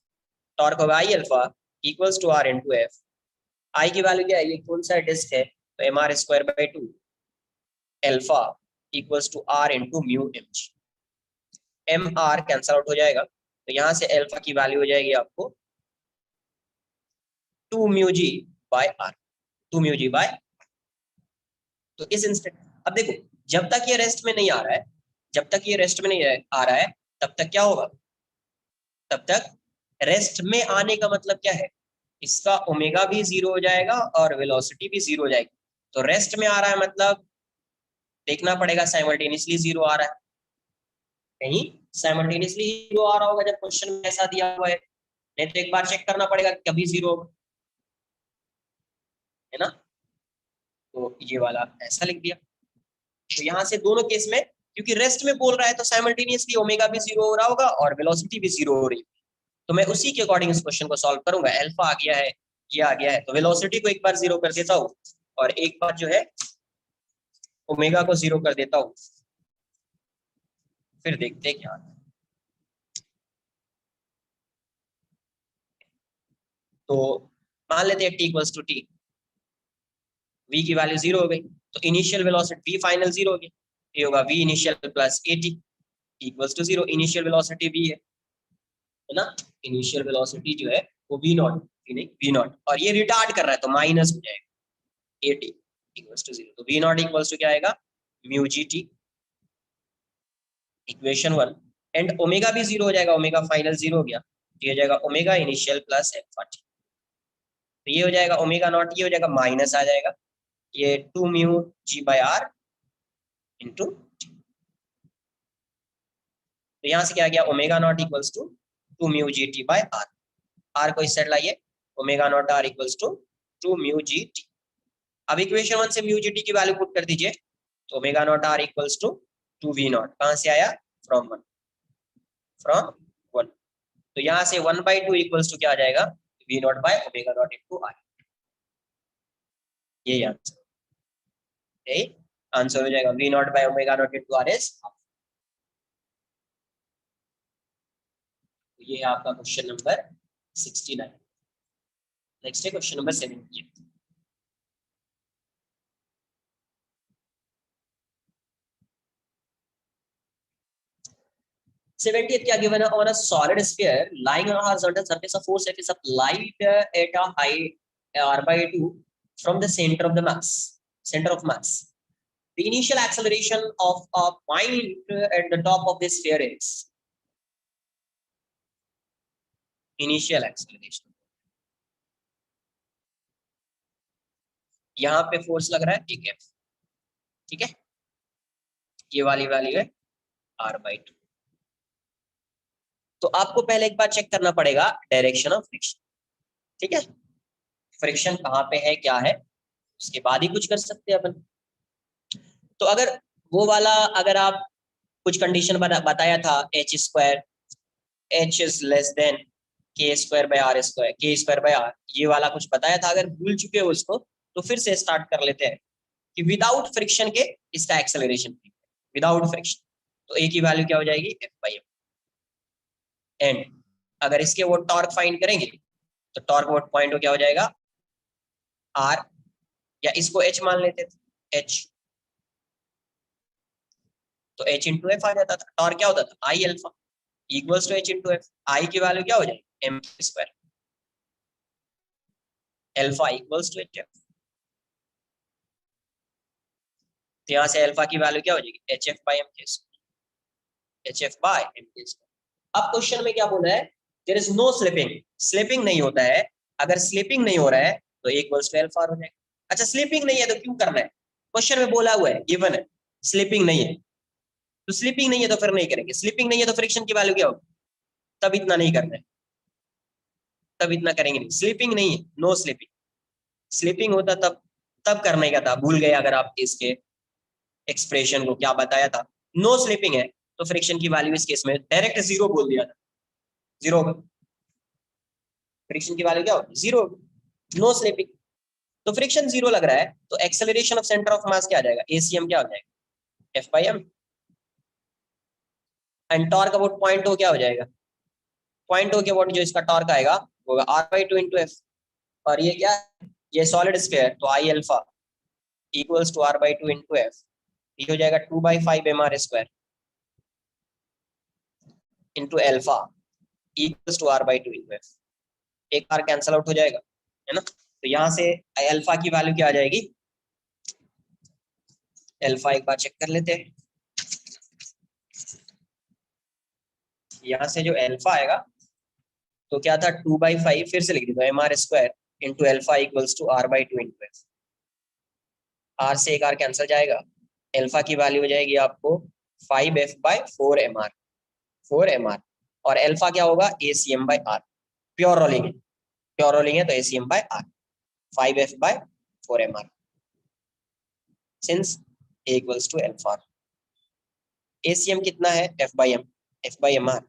टॉर्क होगा i alpha equals to r into F, i की वैल्यू क्या है, ये कौन सा डिस्क है, तो mr square by 2 alpha equals to r into mu mg, mr cancel out हो जाएगा, तो यहाँ से अल्फा की वैल्यू हो जाएगी आपको 2 mu G by R, 2 mu G by. तो इस इंस्टेंट, अब देखो जब तक ये रेस्ट में नहीं आ रहा है, जब तक ये रेस्ट में नहीं आ रहा है तब तक क्या होगा, तब तक रेस्ट में आने का मतलब क्या है, इसका ओमेगा भी 0 हो जाएगा और वेलोसिटी भी 0 हो जाएगी। तो रेस्ट में आ रहा है मतलब देखना पड़ेगा साइमल्टेनियसली 0 आ रहा है, कहीं साइमल्टेनियसली 0 आ रहा होगा जब क्वेश्चन में ऐसा दिया हुआ है, नहीं तो एक बार चेक करना पड़ेगा कभी 0 होगा, है ना। तो ये वाला ऐसा लिख दिया, तो यहाँ से दोनों केस में क्योंकि रेस्ट में बोल रहा है तो साइमल्टेनियसली ओमेगा भी 0 हो रहा होगा और वेलोसिटी भी 0 हो रही है, तो मैं उसी के अकॉर्डिंग इस क्वेश्चन को सॉल्व करूंगा। अल्फा आ गया है, ये आ गया है, तो वेलोसिटी को एक बार 0 कर देता हूँ और एक बार जो है ओमेगा को 0 कर देता हूँ, फिर देखते हैं क्या। तो मान लेते हैं t equals to T, v की वैल्यू 0 हो गई, तो इनिशियल वेलोसिटी v फाइनल 0 हो गया, ये होगा v initial plus at equals to 0। Initial velocity v है ना, इनिशियल वेलोसिटी जो है वो v नॉट, नहीं v नॉट, और ये रिटार्ड कर रहा है तो माइनस हो जाएगा at इक्वल्स टू 0। तो v नॉट इक्वल्स टू क्या आएगा, mu gt, equation 1। And omega भी 0 हो जाएगा, ओमेगा फाइनल 0 हो गया, तो ये हो जाएगा omega initial plus alpha t। तो ये हो जाएगा ओमेगा नॉट, ये हो जाएगा माइनस आ जाएगा, ये 2 mu g by r into t। तो यहाँ से क्या आ गया, omega not equals to 2 mu G T by R. R को इस साइड लाइए, omega not R equals to 2 mu G T. अब इक्वेशन 1 से म्यू जी टी की वैल्यू पुट कर दीजिए, तो omega not R equals to 2 V not, कहाँ से आया, फ्रॉम 1, फ्रॉम 1। तो यहाँ से 1/2 इक्वल्स टू क्या आ जाएगा, V not by omega not into R. ये आंसर, यही आंसर हो जाएगा, V not by omega not into R is. ये है आपका क्वेश्चन नंबर 69। नेक्स्ट है क्वेश्चन नंबर 70। 70th क्या गिवन है, on a solid sphere lying on a horizontal surface of force F is applied at a height r/2 from the center of the mass, center of mass. The initial acceleration of a point at the top of this sphere is, initial acceleration, यहाँ पे force लग रहा है एक F, ठीक है, ये वाली वैल्यू है r/2। तो आपको पहले एक बार चेक करना पड़ेगा डायरेक्शन ऑफ फ्रिक्शन, ठीक है, फ्रिक्शन कहाँ पे है क्या है, उसके बाद ही कुछ कर सकते हैं अपन। तो अगर वो वाला, अगर आप कुछ कंडीशन बताया था h² h is less than k² by r, ये वाला कुछ बताया था, अगर भूल चुके हो उसको तो फिर से स्टार्ट कर लेते हैं कि विदाउट फ्रिक्शन के इसका एक्सेलरेशन, विदाउट फ्रिक्शन, तो a की वैल्यू क्या हो जाएगी, F/m। एंड अगर इसके वो टॉर्क फाइंड करेंगे तो टॉर्क वो पॉइंट क्या हो जाएगा r, या इसको h मान लेते थे, h, तो h इंटू एफ आ जाता था। टॉर्क क्या होता था, I alpha equals to h into F. I की वैल्यू क्या हो जाएगी, m², alpha equals to h f। तो यहाँ से अल्फा की वैल्यू क्या हो जाएगी, hf/m², hf/m²। अब क्वेश्चन में क्या बोला है, there is no slipping, slipping नहीं होता है। अगर स्लिपिंग नहीं हो रहा है तो इक्वल्स टू अल्फा हो जाएगा। अच्छा स्लिपिंग नहीं है तो क्यों करना है, क्वेश्चन में बोला हुआ है, गिवन है, स्लिपिंग नहीं है, तो स्लिपिंग नहीं है तो फिर नहीं करेंगे। स्लिपिंग नहीं है तो फ्रिक्शन की वैल्यू क्या होगी, तब इतना नहीं करना है, तब इतना करेंगे नहीं। स्लिपिंग नहीं है, नो स्लिपिंग, स्लिपिंग होता तब करने का था, भूल गए अगर आप इसके एक्सप्रेशन को क्या बताया था। नो स्लिपिंग है तो फ्रिक्शन की वैल्यू इस केस में डायरेक्ट 0 बोल दिया था, 0, फ्रिक्शन की वैल्यू क्या होगी, 0, नो स्लिपिंग। तो फ्रिक्शन 0 लग रहा है तो acceleration of centre of mass क्या आ जाएगा, ACM क्या हो जाएगा, F/m। And torque about point हो क्या हो जाएगा, पॉइंट हो के अबाउट जो इसका टॉर्क आएगा होगा r/2 इंटू एफ। और ये क्या, ये सॉलिड स्फीयर, तो I alpha equals to r/2 into F, ये हो जाएगा 2/5 mr² into alpha equals to r/2 into F. एक बार कैंसल आउट हो जाएगा, है ना। तो यहाँ से अल्फा की वैल्यू क्या आ जाएगी, अल्फा एक बार चेक कर लेते हैं। यहाँ से जो अल्फा आएगा तो क्या था, 2/5, फिर से लिख दीजिए mr² into alpha equals to r/2 into F. r से एक r कैंसल जाएगा, अल्फा की वैल्यू हो जाएगी आपको 5f/4 mr, और अल्फा क्या होगा, ACM/r। प्योर रोलिंग है, प्योर रोलिंग है तो ACM/r, 5f/4 mr since a equals to alpha. ACM कितना है, F/m, F/mr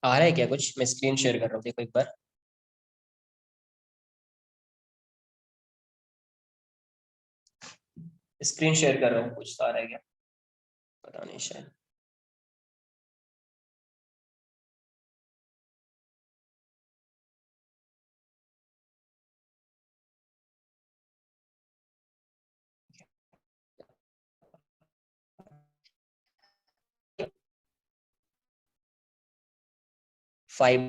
आ रहा है क्या कुछ? मैं स्क्रीन शेयर कर रहा हूँ, देखो एक बार। स्क्रीन शेयर कर रहा हूँ, कुछ तो आ रहा है क्या? पता नहीं शायद। फाइव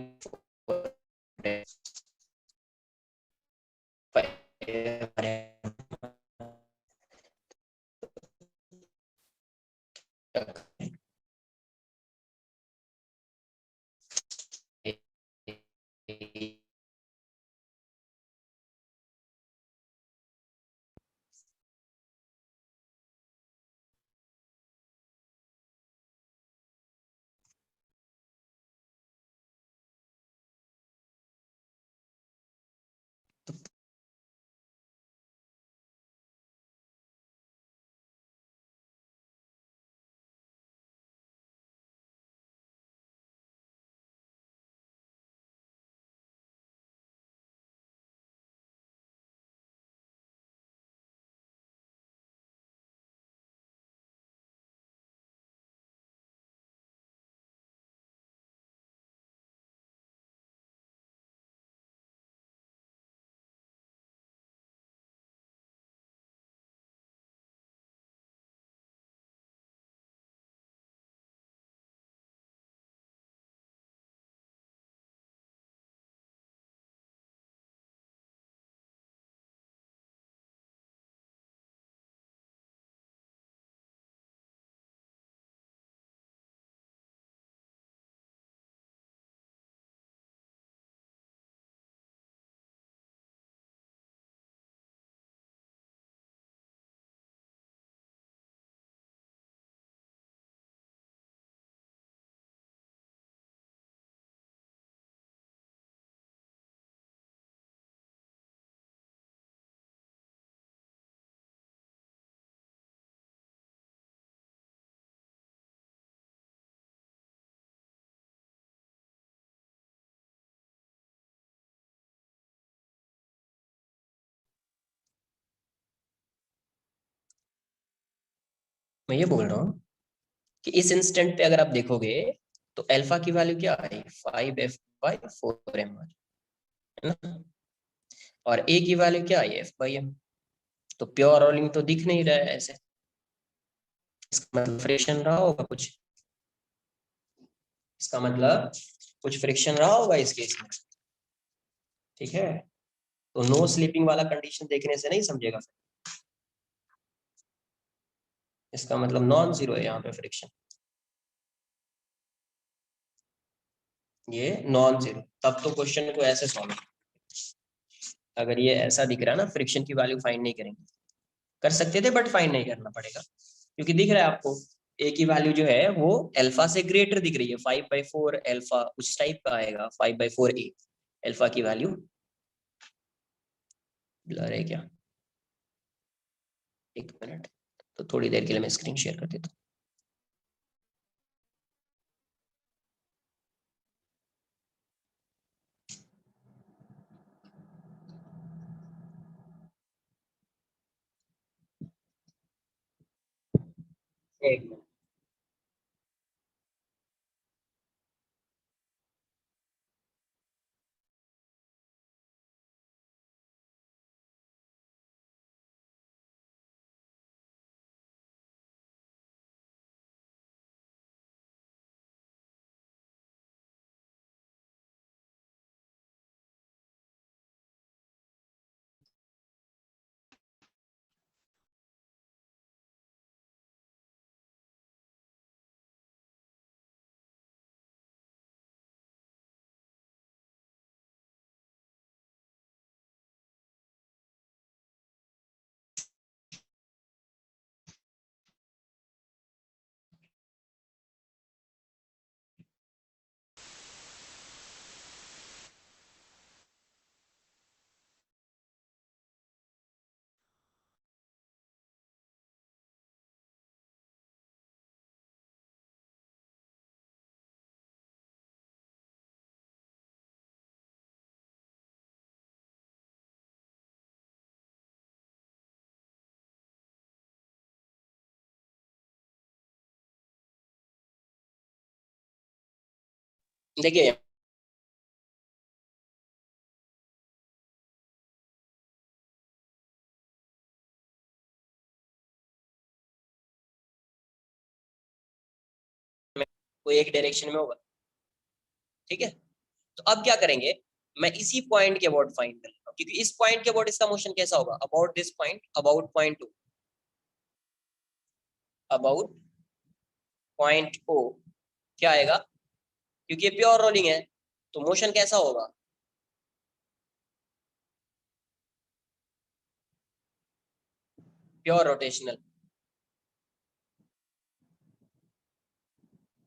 मैं ये बोल रहा हूँ कि इस इंस्टेंट पे अगर आप देखोगे तो अल्फा की वैल्यू क्या आई? 5f/4m, है ना? और ए की वैल्यू क्या आई? f/m। तो प्योर रोलिंग तो दिख नहीं रहा है ऐसे, इसका मतलब फ्रिक्शन रहा होगा कुछ। इसका मतलब कुछ फ्रिक्शन रहा होगा इस केस में, ठीक है? तो नो स्लीपिंग वाला कंडीशन देखने से नहीं समझेगा, इसका मतलब नॉन जीरो है यहाँ पे फ्रिक्शन, ये नॉन जीरो। तब तो क्वेश्चन को ऐसे सॉल्व, अगर ये ऐसा दिख रहा है ना, फ्रिक्शन की वैल्यू फाइंड नहीं करेंगे, कर सकते थे बट फाइंड नहीं करना पड़ेगा, क्योंकि दिख रहा है आपको ए की वैल्यू जो है वो अल्फा से ग्रेटर दिख रही है। 5/4 अल्फा उस टाइप का आएगा, 5/4 ए अल्फा की वैल्यू। ब्लर है क्या? एक मिनट, तो थोड़ी देर के लिए मैं स्क्रीन शेयर कर देता हूँ। एक मिनट। देखिए कोई एक डायरेक्शन में होगा, ठीक है। तो अब क्या करेंगे, मैं इसी पॉइंट के अबाउट फाइंड कर लेता हूँ, क्योंकि इस पॉइंट के अबाउट इसका मोशन कैसा होगा, about this point, about point two, about point O क्या आएगा, क्योंकि ये प्योर रोलिंग है तो मोशन कैसा होगा, प्योर रोटेशनल।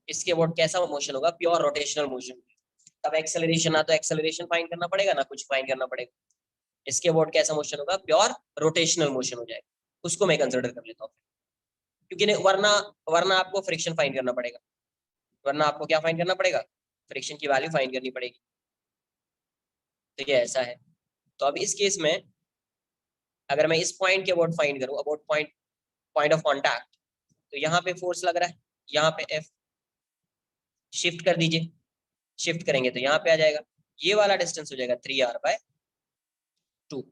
इसके अबाउट कैसा मोशन होगा, प्योर रोटेशनल मोशन। तब एक्सेलरेशन ना तो एक्सेलरेशन फाइंड करना पड़ेगा ना कुछ फाइंड करना पड़ेगा, इसके अबाउट कैसा मोशन होगा, प्योर रोटेशनल मोशन हो जाएगा, उसको मैं कंसिडर कर लेता हूँ, क्योंकि वरना वरना आपको फ्रिक्शन फाइंड करना पड़ेगा, वरना आपको क्या फाइंड करना पड़ेगा, फ्रिक्शन की वैल्यू फाइंड करनी पड़ेगी। तो ये ऐसा है। तो अब इस केस में अगर मैं इस पॉइंट के अबाउट फाइंड करूं, about point, point of contact, तो यहाँ पे फोर्स लग रहा है, यहाँ पे एफ, शिफ्ट कर दीजिए, शिफ्ट करेंगे तो यहाँ पे आ जाएगा, ये वाला डिस्टेंस हो जाएगा 3r/2,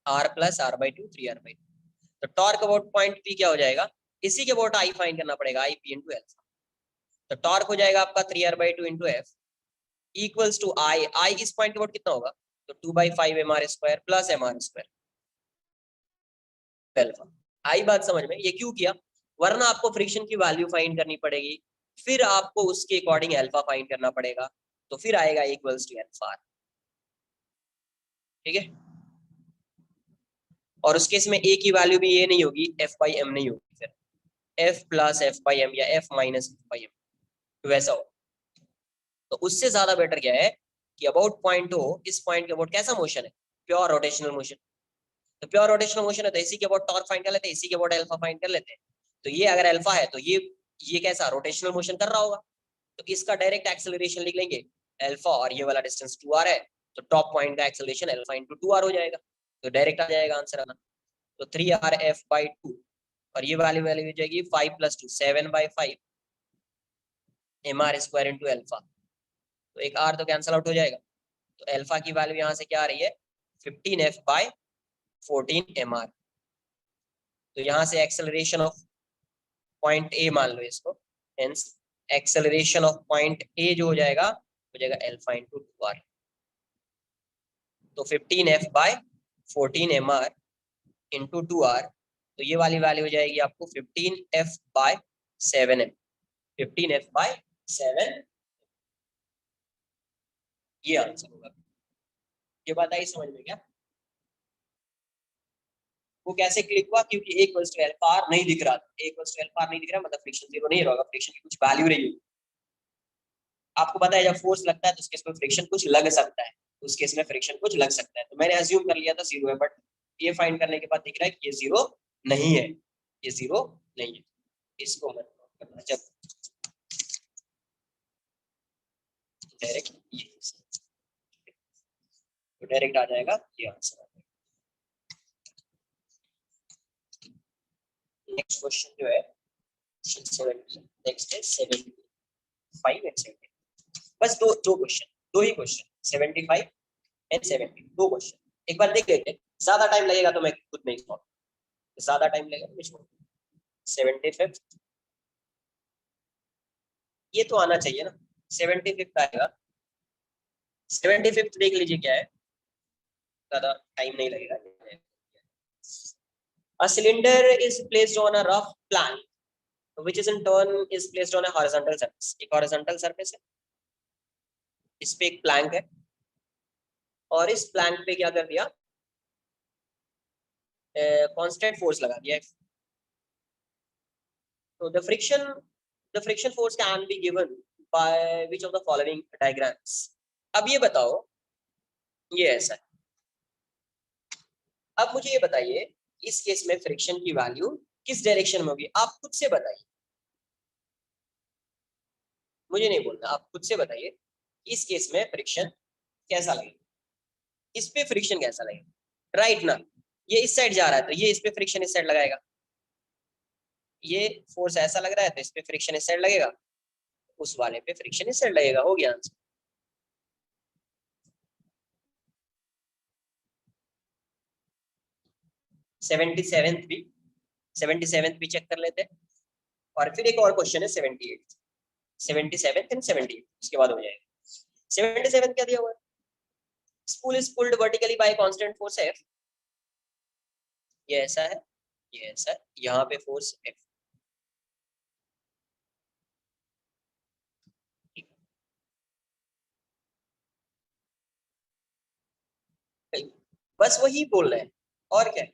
r+r/2, 3r/2। तो टॉर्क अबाउट पॉइंट पी क्या हो जाएगा, इसी के अबाउट आई फाइंड करना पड़ेगा, आई पी इंटू एल्फा। तो टॉर्क हो जाएगा आपका 3r/2 into F equals to I, I इस पॉइंट के अबाउट कितना होगा, तो 2/5 mr² प्लस mr² एल्फा। आई बात समझ में, ये क्यों किया, वरना आपको फ्रिक्शन की वैल्यू फाइंड करनी पड़ेगी, फिर आपको उसके अकॉर्डिंग अल्फा फाइंड करना पड़ेगा, तो फिर आएगा इक्वल्स टू एल्फा, ठीक है। और उस केस में ए की वैल्यू भी ये नहीं होगी, f/m नहीं होगी, फिर f+f/m या f-f/m, तो वैसा हो। तो उससे ज्यादा बेटर क्या है कि अबाउट पॉइंट हो, इस पॉइंट के अबाउट कैसा मोशन है, प्योर रोटेशनल मोशन। तो प्योर रोटेशनल मोशन है तो इसी के अबाउट टॉर्क फाइंड कर लेते हैं, इसी के अबाउट अल्फा फाइंड कर लेते हैं। तो ये अगर अल्फा है तो ये कैसा रोटेशनल मोशन कर रहा होगा, तो इसका डायरेक्ट एक्सेलरेशन लिख लेंगे अल्फा, और ये वाला डिस्टेंस 2r है, तो टॉप पॉइंट का एक्सेलरेशन अल्फा इंटू 2r हो जाएगा, तो डायरेक्ट आ जाएगा आंसर आना। तो 3rf/2, और ये वाली वैल्यू हो जाएगी 5 + 2 7/5 mr² इंटू अल्फा, तो एक r तो कैंसिल आउट हो जाएगा, तो अल्फा की वैल्यू यहाँ से क्या आ रही है, 15f/14 mr। तो यहाँ से एक्सेलरेशन ऑफ पॉइंट ए मान लो इसको, hence acceleration of point A जो हो जाएगा अल्फा इंटू 2r। तो 15f/14 mr इंटू 2r, तो ये वाली वैल्यू हो जाएगी आपको 15f/7m, 15f/7, ये आंसर होगा। ये बात आई समझ में क्या, वो कैसे क्लिक हुआ, क्योंकि a = अल्फा r नहीं दिख रहा था, a = अल्फा r नहीं दिख रहा, मतलब फ्रिक्शन जीरो नहीं रहेगा, फ्रिक्शन की कुछ वैल्यू रही होगी। आपको पता है जब फोर्स लगता है तो उसके इसमें फ्रिक्शन कुछ लग सकता है, उस केस में फ्रिक्शन कुछ लग सकता है, तो मैंने अज्यूम कर लिया था जीरो है, बट ये फाइंड करने के बाद दिख रहा है कि ये जीरो नहीं है, ये जीरो नहीं है, इसको मत करना, जब डायरेक्ट ये तो डायरेक्ट आ जाएगा ये आंसर। नेक्स्ट क्वेश्चन जो है 70, नेक्स्ट है 75 एंड 70, बस दो क्वेश्चन, दो ही क्वेश्चन, 75 एंड 70, दो क्वेश्चन, एक बार देख लेते हैं। ज्यादा टाइम लगेगा तो मैं खुद नहीं सॉल्व, ज्यादा टाइम लगेगा तो मैं छोड़, 75 ये तो आना चाहिए ना, 75 आएगा, 75 देख लीजिए क्या है, ज्यादा टाइम नहीं लगेगा। A cylinder is placed on a rough plank, which is in turn is placed on a horizontal surface. एक horizontal surface है, इस पे एक प्लैंक है, और इस प्लैंक पे क्या कर दिया, कांस्टेंट फोर्स लगा दिया। तो the friction force can be given by which of the following diagrams। अब ये बताओ, ये ऐसा है, अब मुझे ये बताइए इस केस में फ्रिक्शन की वैल्यू किस डायरेक्शन में होगी, आप खुद से बताइए, मुझे नहीं बोलना, आप खुद से बताइए इस केस में फ्रिक्शन कैसा लगेगा, इस पे फ्रिक्शन कैसा लगेगा, राइट ना, ये इस साइड जा रहा है तो ये इस पे फ्रिक्शन इस साइड लगाएगा, ये फोर्स ऐसा लग रहा है तो इस पे फ्रिक्शन इस साइड लगेगा, उस वाले पे फ्रिक्शन इससे लगेगा। हो गया आंसर। 77th भी 77th भी चेक कर लेते हैं और फिर एक और क्वेश्चन है 78th 77th एंड 78th, उसके बाद हो जाएगा। 77th क्या दिया हुआ है? Spool is pulled vertically bye constant force F। ये ऐसा है, ये ऐसा है, यहाँ पे फोर्स F। बस वही बोल रहे हैं और क्या।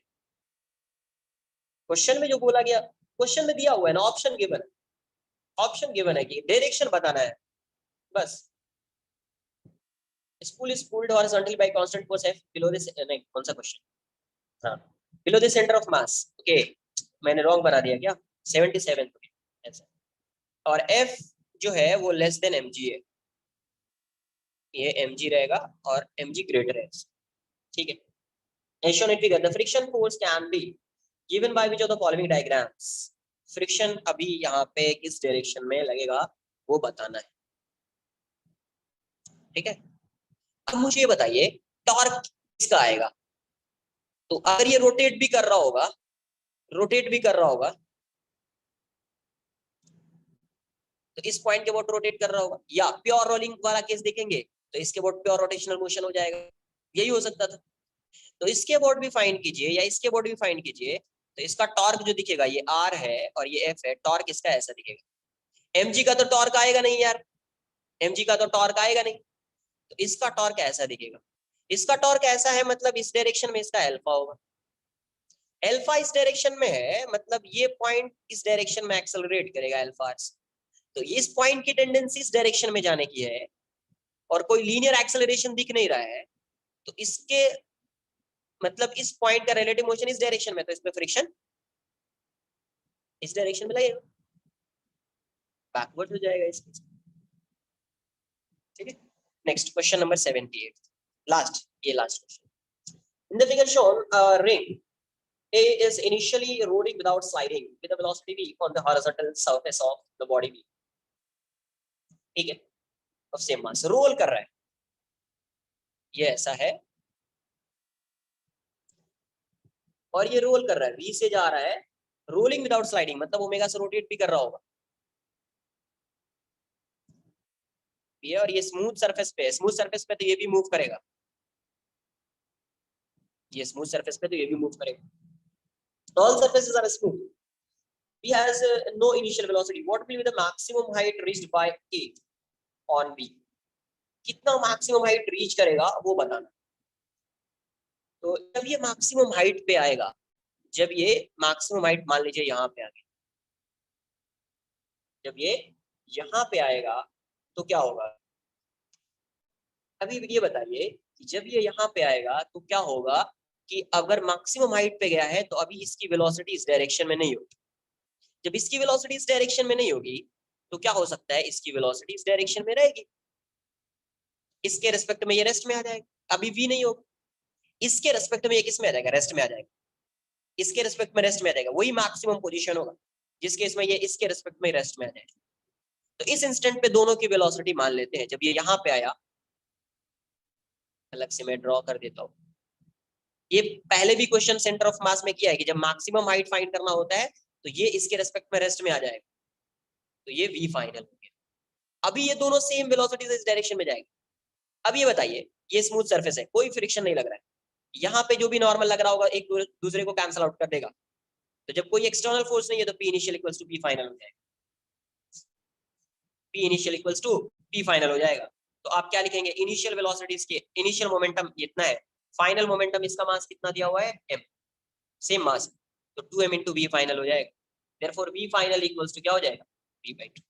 क्वेश्चन में जो बोला गया, क्वेश्चन में दिया हुआ है ना, ऑप्शन गिवन है, ऑप्शन गिवन है कि डायरेक्शन बताना है बस। Spool is pulled horizontally bye constant force F below this, नहीं कौन सा क्वेश्चन, हाँ below the centre of mass. Okay मैंने रॉन्ग बना दिया क्या, 77 ऐसा। और F जो है वो लेस देन mg है, ये mg रहेगा और mg ग्रेटर है, ठीक है। As shown in figure, the friction force can be given by which of the following diagrams? Friction अभी यहाँ पे किस डायरेक्शन में लगेगा वो बताना है, ठीक है। अब मुझे ये बताइए टॉर्क किसका आएगा। तो अगर ये रोटेट भी कर रहा होगा, रोटेट भी कर रहा होगा, तो इस पॉइंट के अबाउट रोटेट कर रहा होगा, या प्योर रोलिंग वाला केस देखेंगे तो इसके अबाउट प्योर रोटेशनल मोशन हो जाएगा, यही हो सकता था। तो इसके अबाउट भी फाइंड कीजिए या इसके अबाउट भी फाइंड कीजिए, तो इसका टॉर्क जो दिखेगा ये R है और ये F है, टॉर्क इसका ऐसा दिखेगा। mg का तो टॉर्क आएगा नहीं यार, mg का तो टॉर्क आएगा नहीं, तो इसका टॉर्क ऐसा दिखेगा। इसका टॉर्क ऐसा है मतलब इस डायरेक्शन में इसका अल्फा होगा, अल्फा इस डायरेक्शन में है मतलब ये पॉइंट इस डायरेक्शन में एक्सेलरेट करेगा अल्फा से। तो इस पॉइंट की टेंडेंसी इस डायरेक्शन में जाने की है और कोई लीनियर एक्सेलरेशन दिख नहीं रहा है, तो इसके मतलब इस पॉइंट का रिलेटिव मोशन इस डायरेक्शन में, तो इसमें फ्रिक्शन इस डायरेक्शन में लगेगा, बैकवर्ड हो जाएगा इसके, ठीक है। नेक्स्ट क्वेश्चन नंबर 78, लास्ट, ये last question. In the figure shown a ring A is initially rolling without sliding with a velocity v on the horizontal surface of the body v, ठीक है, of same mass, role कर रहा है, ये ऐसा है और ये रोल कर रहा है, v से जा रहा है, रोलिंग विदाउट स्लाइडिंग मतलब ओमेगा से रोटेट भी कर रहा होगा, ये और ये स्मूथ सरफेस पे है, स्मूथ सरफेस पे तो ये भी मूव करेगा, ये स्मूथ सरफेस पे तो ये भी मूव करेगा, all surfaces are smooth. V has no initial velocity. What will be the maximum height reached by A on V? कितना मैक्सिमम हाइट रीच करेगा वो बताना। तो जब ये मैक्सिमम हाइट पे आएगा, जब ये मैक्सिमम हाइट मान लीजिए यहाँ पे आ गया, जब ये यहाँ पे आएगा तो क्या होगा, अभी ये बताइए कि जब ये यहाँ पे आएगा तो क्या होगा कि अगर मैक्सिमम हाइट पे गया है तो अभी इसकी वेलोसिटी इस डायरेक्शन में नहीं होगी, जब इसकी वेलोसिटी इस डायरेक्शन में नहीं होगी तो क्या हो सकता है, इसकी वेलोसिटी इस डायरेक्शन में रहेगी, इसके रेस्पेक्ट में ये रेस्ट में आ जाएगा, अभी v नहीं होगा, इसके रेस्पेक्ट में ये किस में आ जाएगा, रेस्ट में आ जाएगा, इसके रेस्पेक्ट में रेस्ट में आ जाएगा, वही मैक्सिमम पोजीशन होगा जिस केस में ये इसके रेस्पेक्ट में रेस्ट में आ जाएगा। तो इस इंस्टेंट पे दोनों की वेलोसिटी मान लेते हैं, जब ये यहाँ पे आया, अलग से मैं ड्रॉ कर देता हूँ, ये पहले भी क्वेश्चन सेंटर ऑफ मास में किया है कि जब मैक्सिमम हाइट फाइंड करना होता है तो ये इसके रेस्पेक्ट में रेस्ट में आ जाएगा, तो ये v फाइनल हो गया। अभी ये दोनों सेम वेलोसिटी से इस डायरेक्शन में जाएंगे। अब ये बताइए, ये स्मूथ सरफेस है, कोई फ्रिक्शन नहीं लग रहा है, यहाँ पे जो भी नॉर्मल लग रहा होगा एक दूसरे को कैंसिल आउट कर देगा, तो जब कोई एक्सटर्नल फोर्स नहीं है तो P initial equals to P final हो जाएगा, P initial equals to P final हो जाएगा। तो आप क्या लिखेंगे, इनिशियल वेलोसिटी इसके, इनिशियल मोमेंटम इतना है, फाइनल मोमेंटम इसका मास कितना दिया हुआ है m, सेम मास, तो 2m into v फाइनल हो जाएगा, therefore v final equals to क्या हो जाएगा, v/2।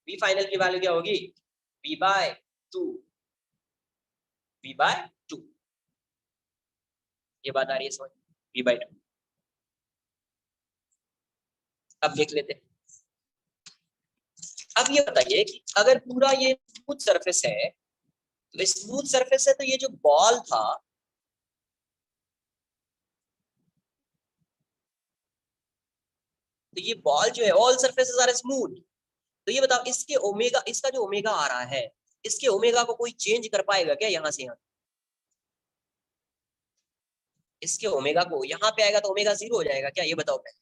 v फाइनल की वैल्यू क्या होगी, v/2, v/2, ये बात आ रही है समझ, v/2। अब देख लेते हैं, अब ये बताइए कि अगर पूरा ये स्मूथ सरफेस है, तो स्मूथ सरफेस है तो ये जो बॉल था, तो ये बॉल जो है, ऑल सरफेसेस आर स्मूथ, तो ये बताओ इसके ओमेगा, इसका जो ओमेगा आ रहा है, इसके ओमेगा को कोई चेंज कर पाएगा क्या यहाँ से यहाँ? इसके ओमेगा को यहाँ पे आएगा तो ओमेगा 0 हो जाएगा क्या, ये बताओ पहले।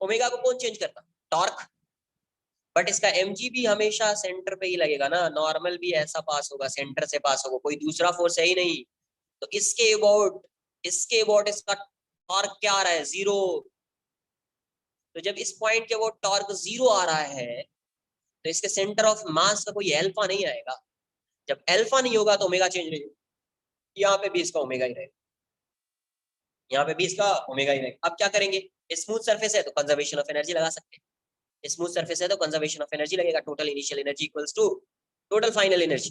ओमेगा को कौन चेंज करता? टॉर्क। बट इसका mg भी हमेशा सेंटर पे ही लगेगा ना, नॉर्मल भी ऐसा पास होगा, सेंटर से पास होगा, कोई दूसरा फोर्स है ही नहीं। तो इसके अबाउट इसका टॉर्क क्या आ रहा है? 0। तो जब इस पॉइंट के वो टॉर्क 0 आ रहा है तो इसके सेंटर ऑफ मास का कोई अल्फा नहीं आएगा। जब अल्फा नहीं होगा तो ओमेगा चेंज नहीं होगा। यहाँ पे भी इसका ओमेगा ही रहेगा, यहाँ पे भी इसका ओमेगा ही रहेगा। अब क्या करेंगे? स्मूथ सरफेस है तो कंजर्वेशन ऑफ एनर्जी लगा सकते हैं। स्मूथ सरफेस है तो कंजर्वेशन ऑफ एनर्जी लगेगा। Total initial energy equals to total final energy.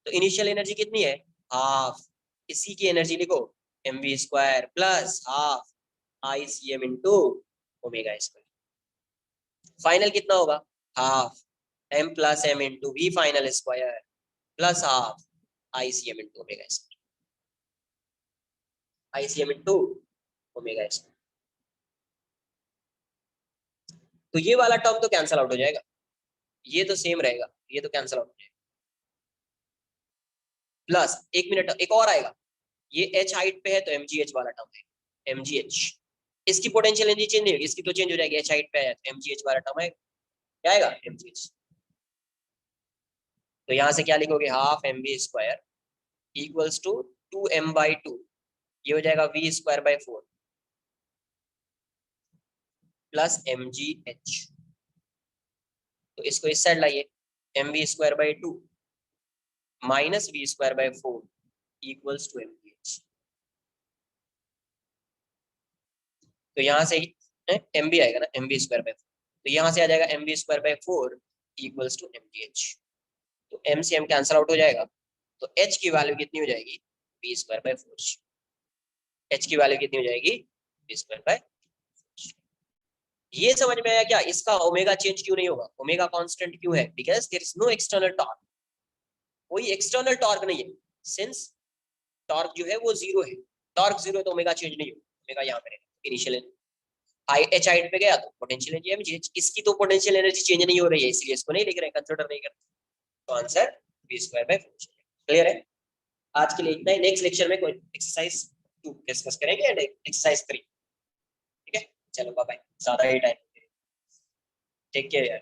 तो इनिशियल एनर्जी कितनी है? हाफ। इसी की एनर्जी लिखो mv² plus half ICM into omega square. Final कितना होगा? Half m plus m into V final square plus half ICM into omega square. ICM into omega square. तो ये वाला टर्म तो कैंसिल आउट हो जाएगा, ये तो सेम रहेगा, ये तो कैंसिल आउट हो जाएगा। प्लस 1 मिनट एक और आएगा, ये h हाइट पे है तो mgh वाला टर्म है mgh। इसकी पोटेंशियल एनर्जी चेंज नहीं होगी, इसकी तो चेंज हो जाएगी। h हाइट पे है तो mgh वाला टर्म है, क्या आएगा? mgh। तो यहां से क्या लिखोगे? Half mv² equals to 2m/2, ये हो जाएगा v²/4 प्लस mgh। तो इसको इस साइड लाइए, mv²/2 minus v²/4 equals to mgh। तो यहाँ से mv आएगा ना, mv²/4, तो यहाँ से आ जाएगा mv²/4 इक्वल्स टू mgh। तो m से m कैंसिल आउट हो जाएगा, तो h की वैल्यू कितनी हो जाएगी? v²/4। h की वैल्यू कितनी हो जाएगी? v²/4। ये समझ में आया क्या? इसका ओमेगा चेंज क्यों नहीं होगा? ओमेगा कांस्टेंट क्यों है? Because there is no external torque, कोई एक्सटर्नल टॉर्क नहीं है। सिंस टॉर्क जो है वो 0 है, टॉर्क 0 है तो ओमेगा चेंज नहीं होगा, ओमेगा यहाँ पे रहेगा। इनिशियल h हाइट पे गया तो पोटेंशियल एनर्जी mgh, इसकी तो पोटेंशियल एनर्जी चेंज नहीं हो रही है, इसलिए इसको नहीं लिख रहे हैं, कंसीडर नहीं कर रहे। तो आंसर v²/4। क्लियर है? आज के लिए इतना ही। नेक्स्ट लेक्चर में कोई एक्सरसाइज 2 डिस्कस करेंगे एंड एक्सरसाइज 3। ठीक है, चलो बाय बाय, ज्यादा ही टाइम। टेक केयर यार।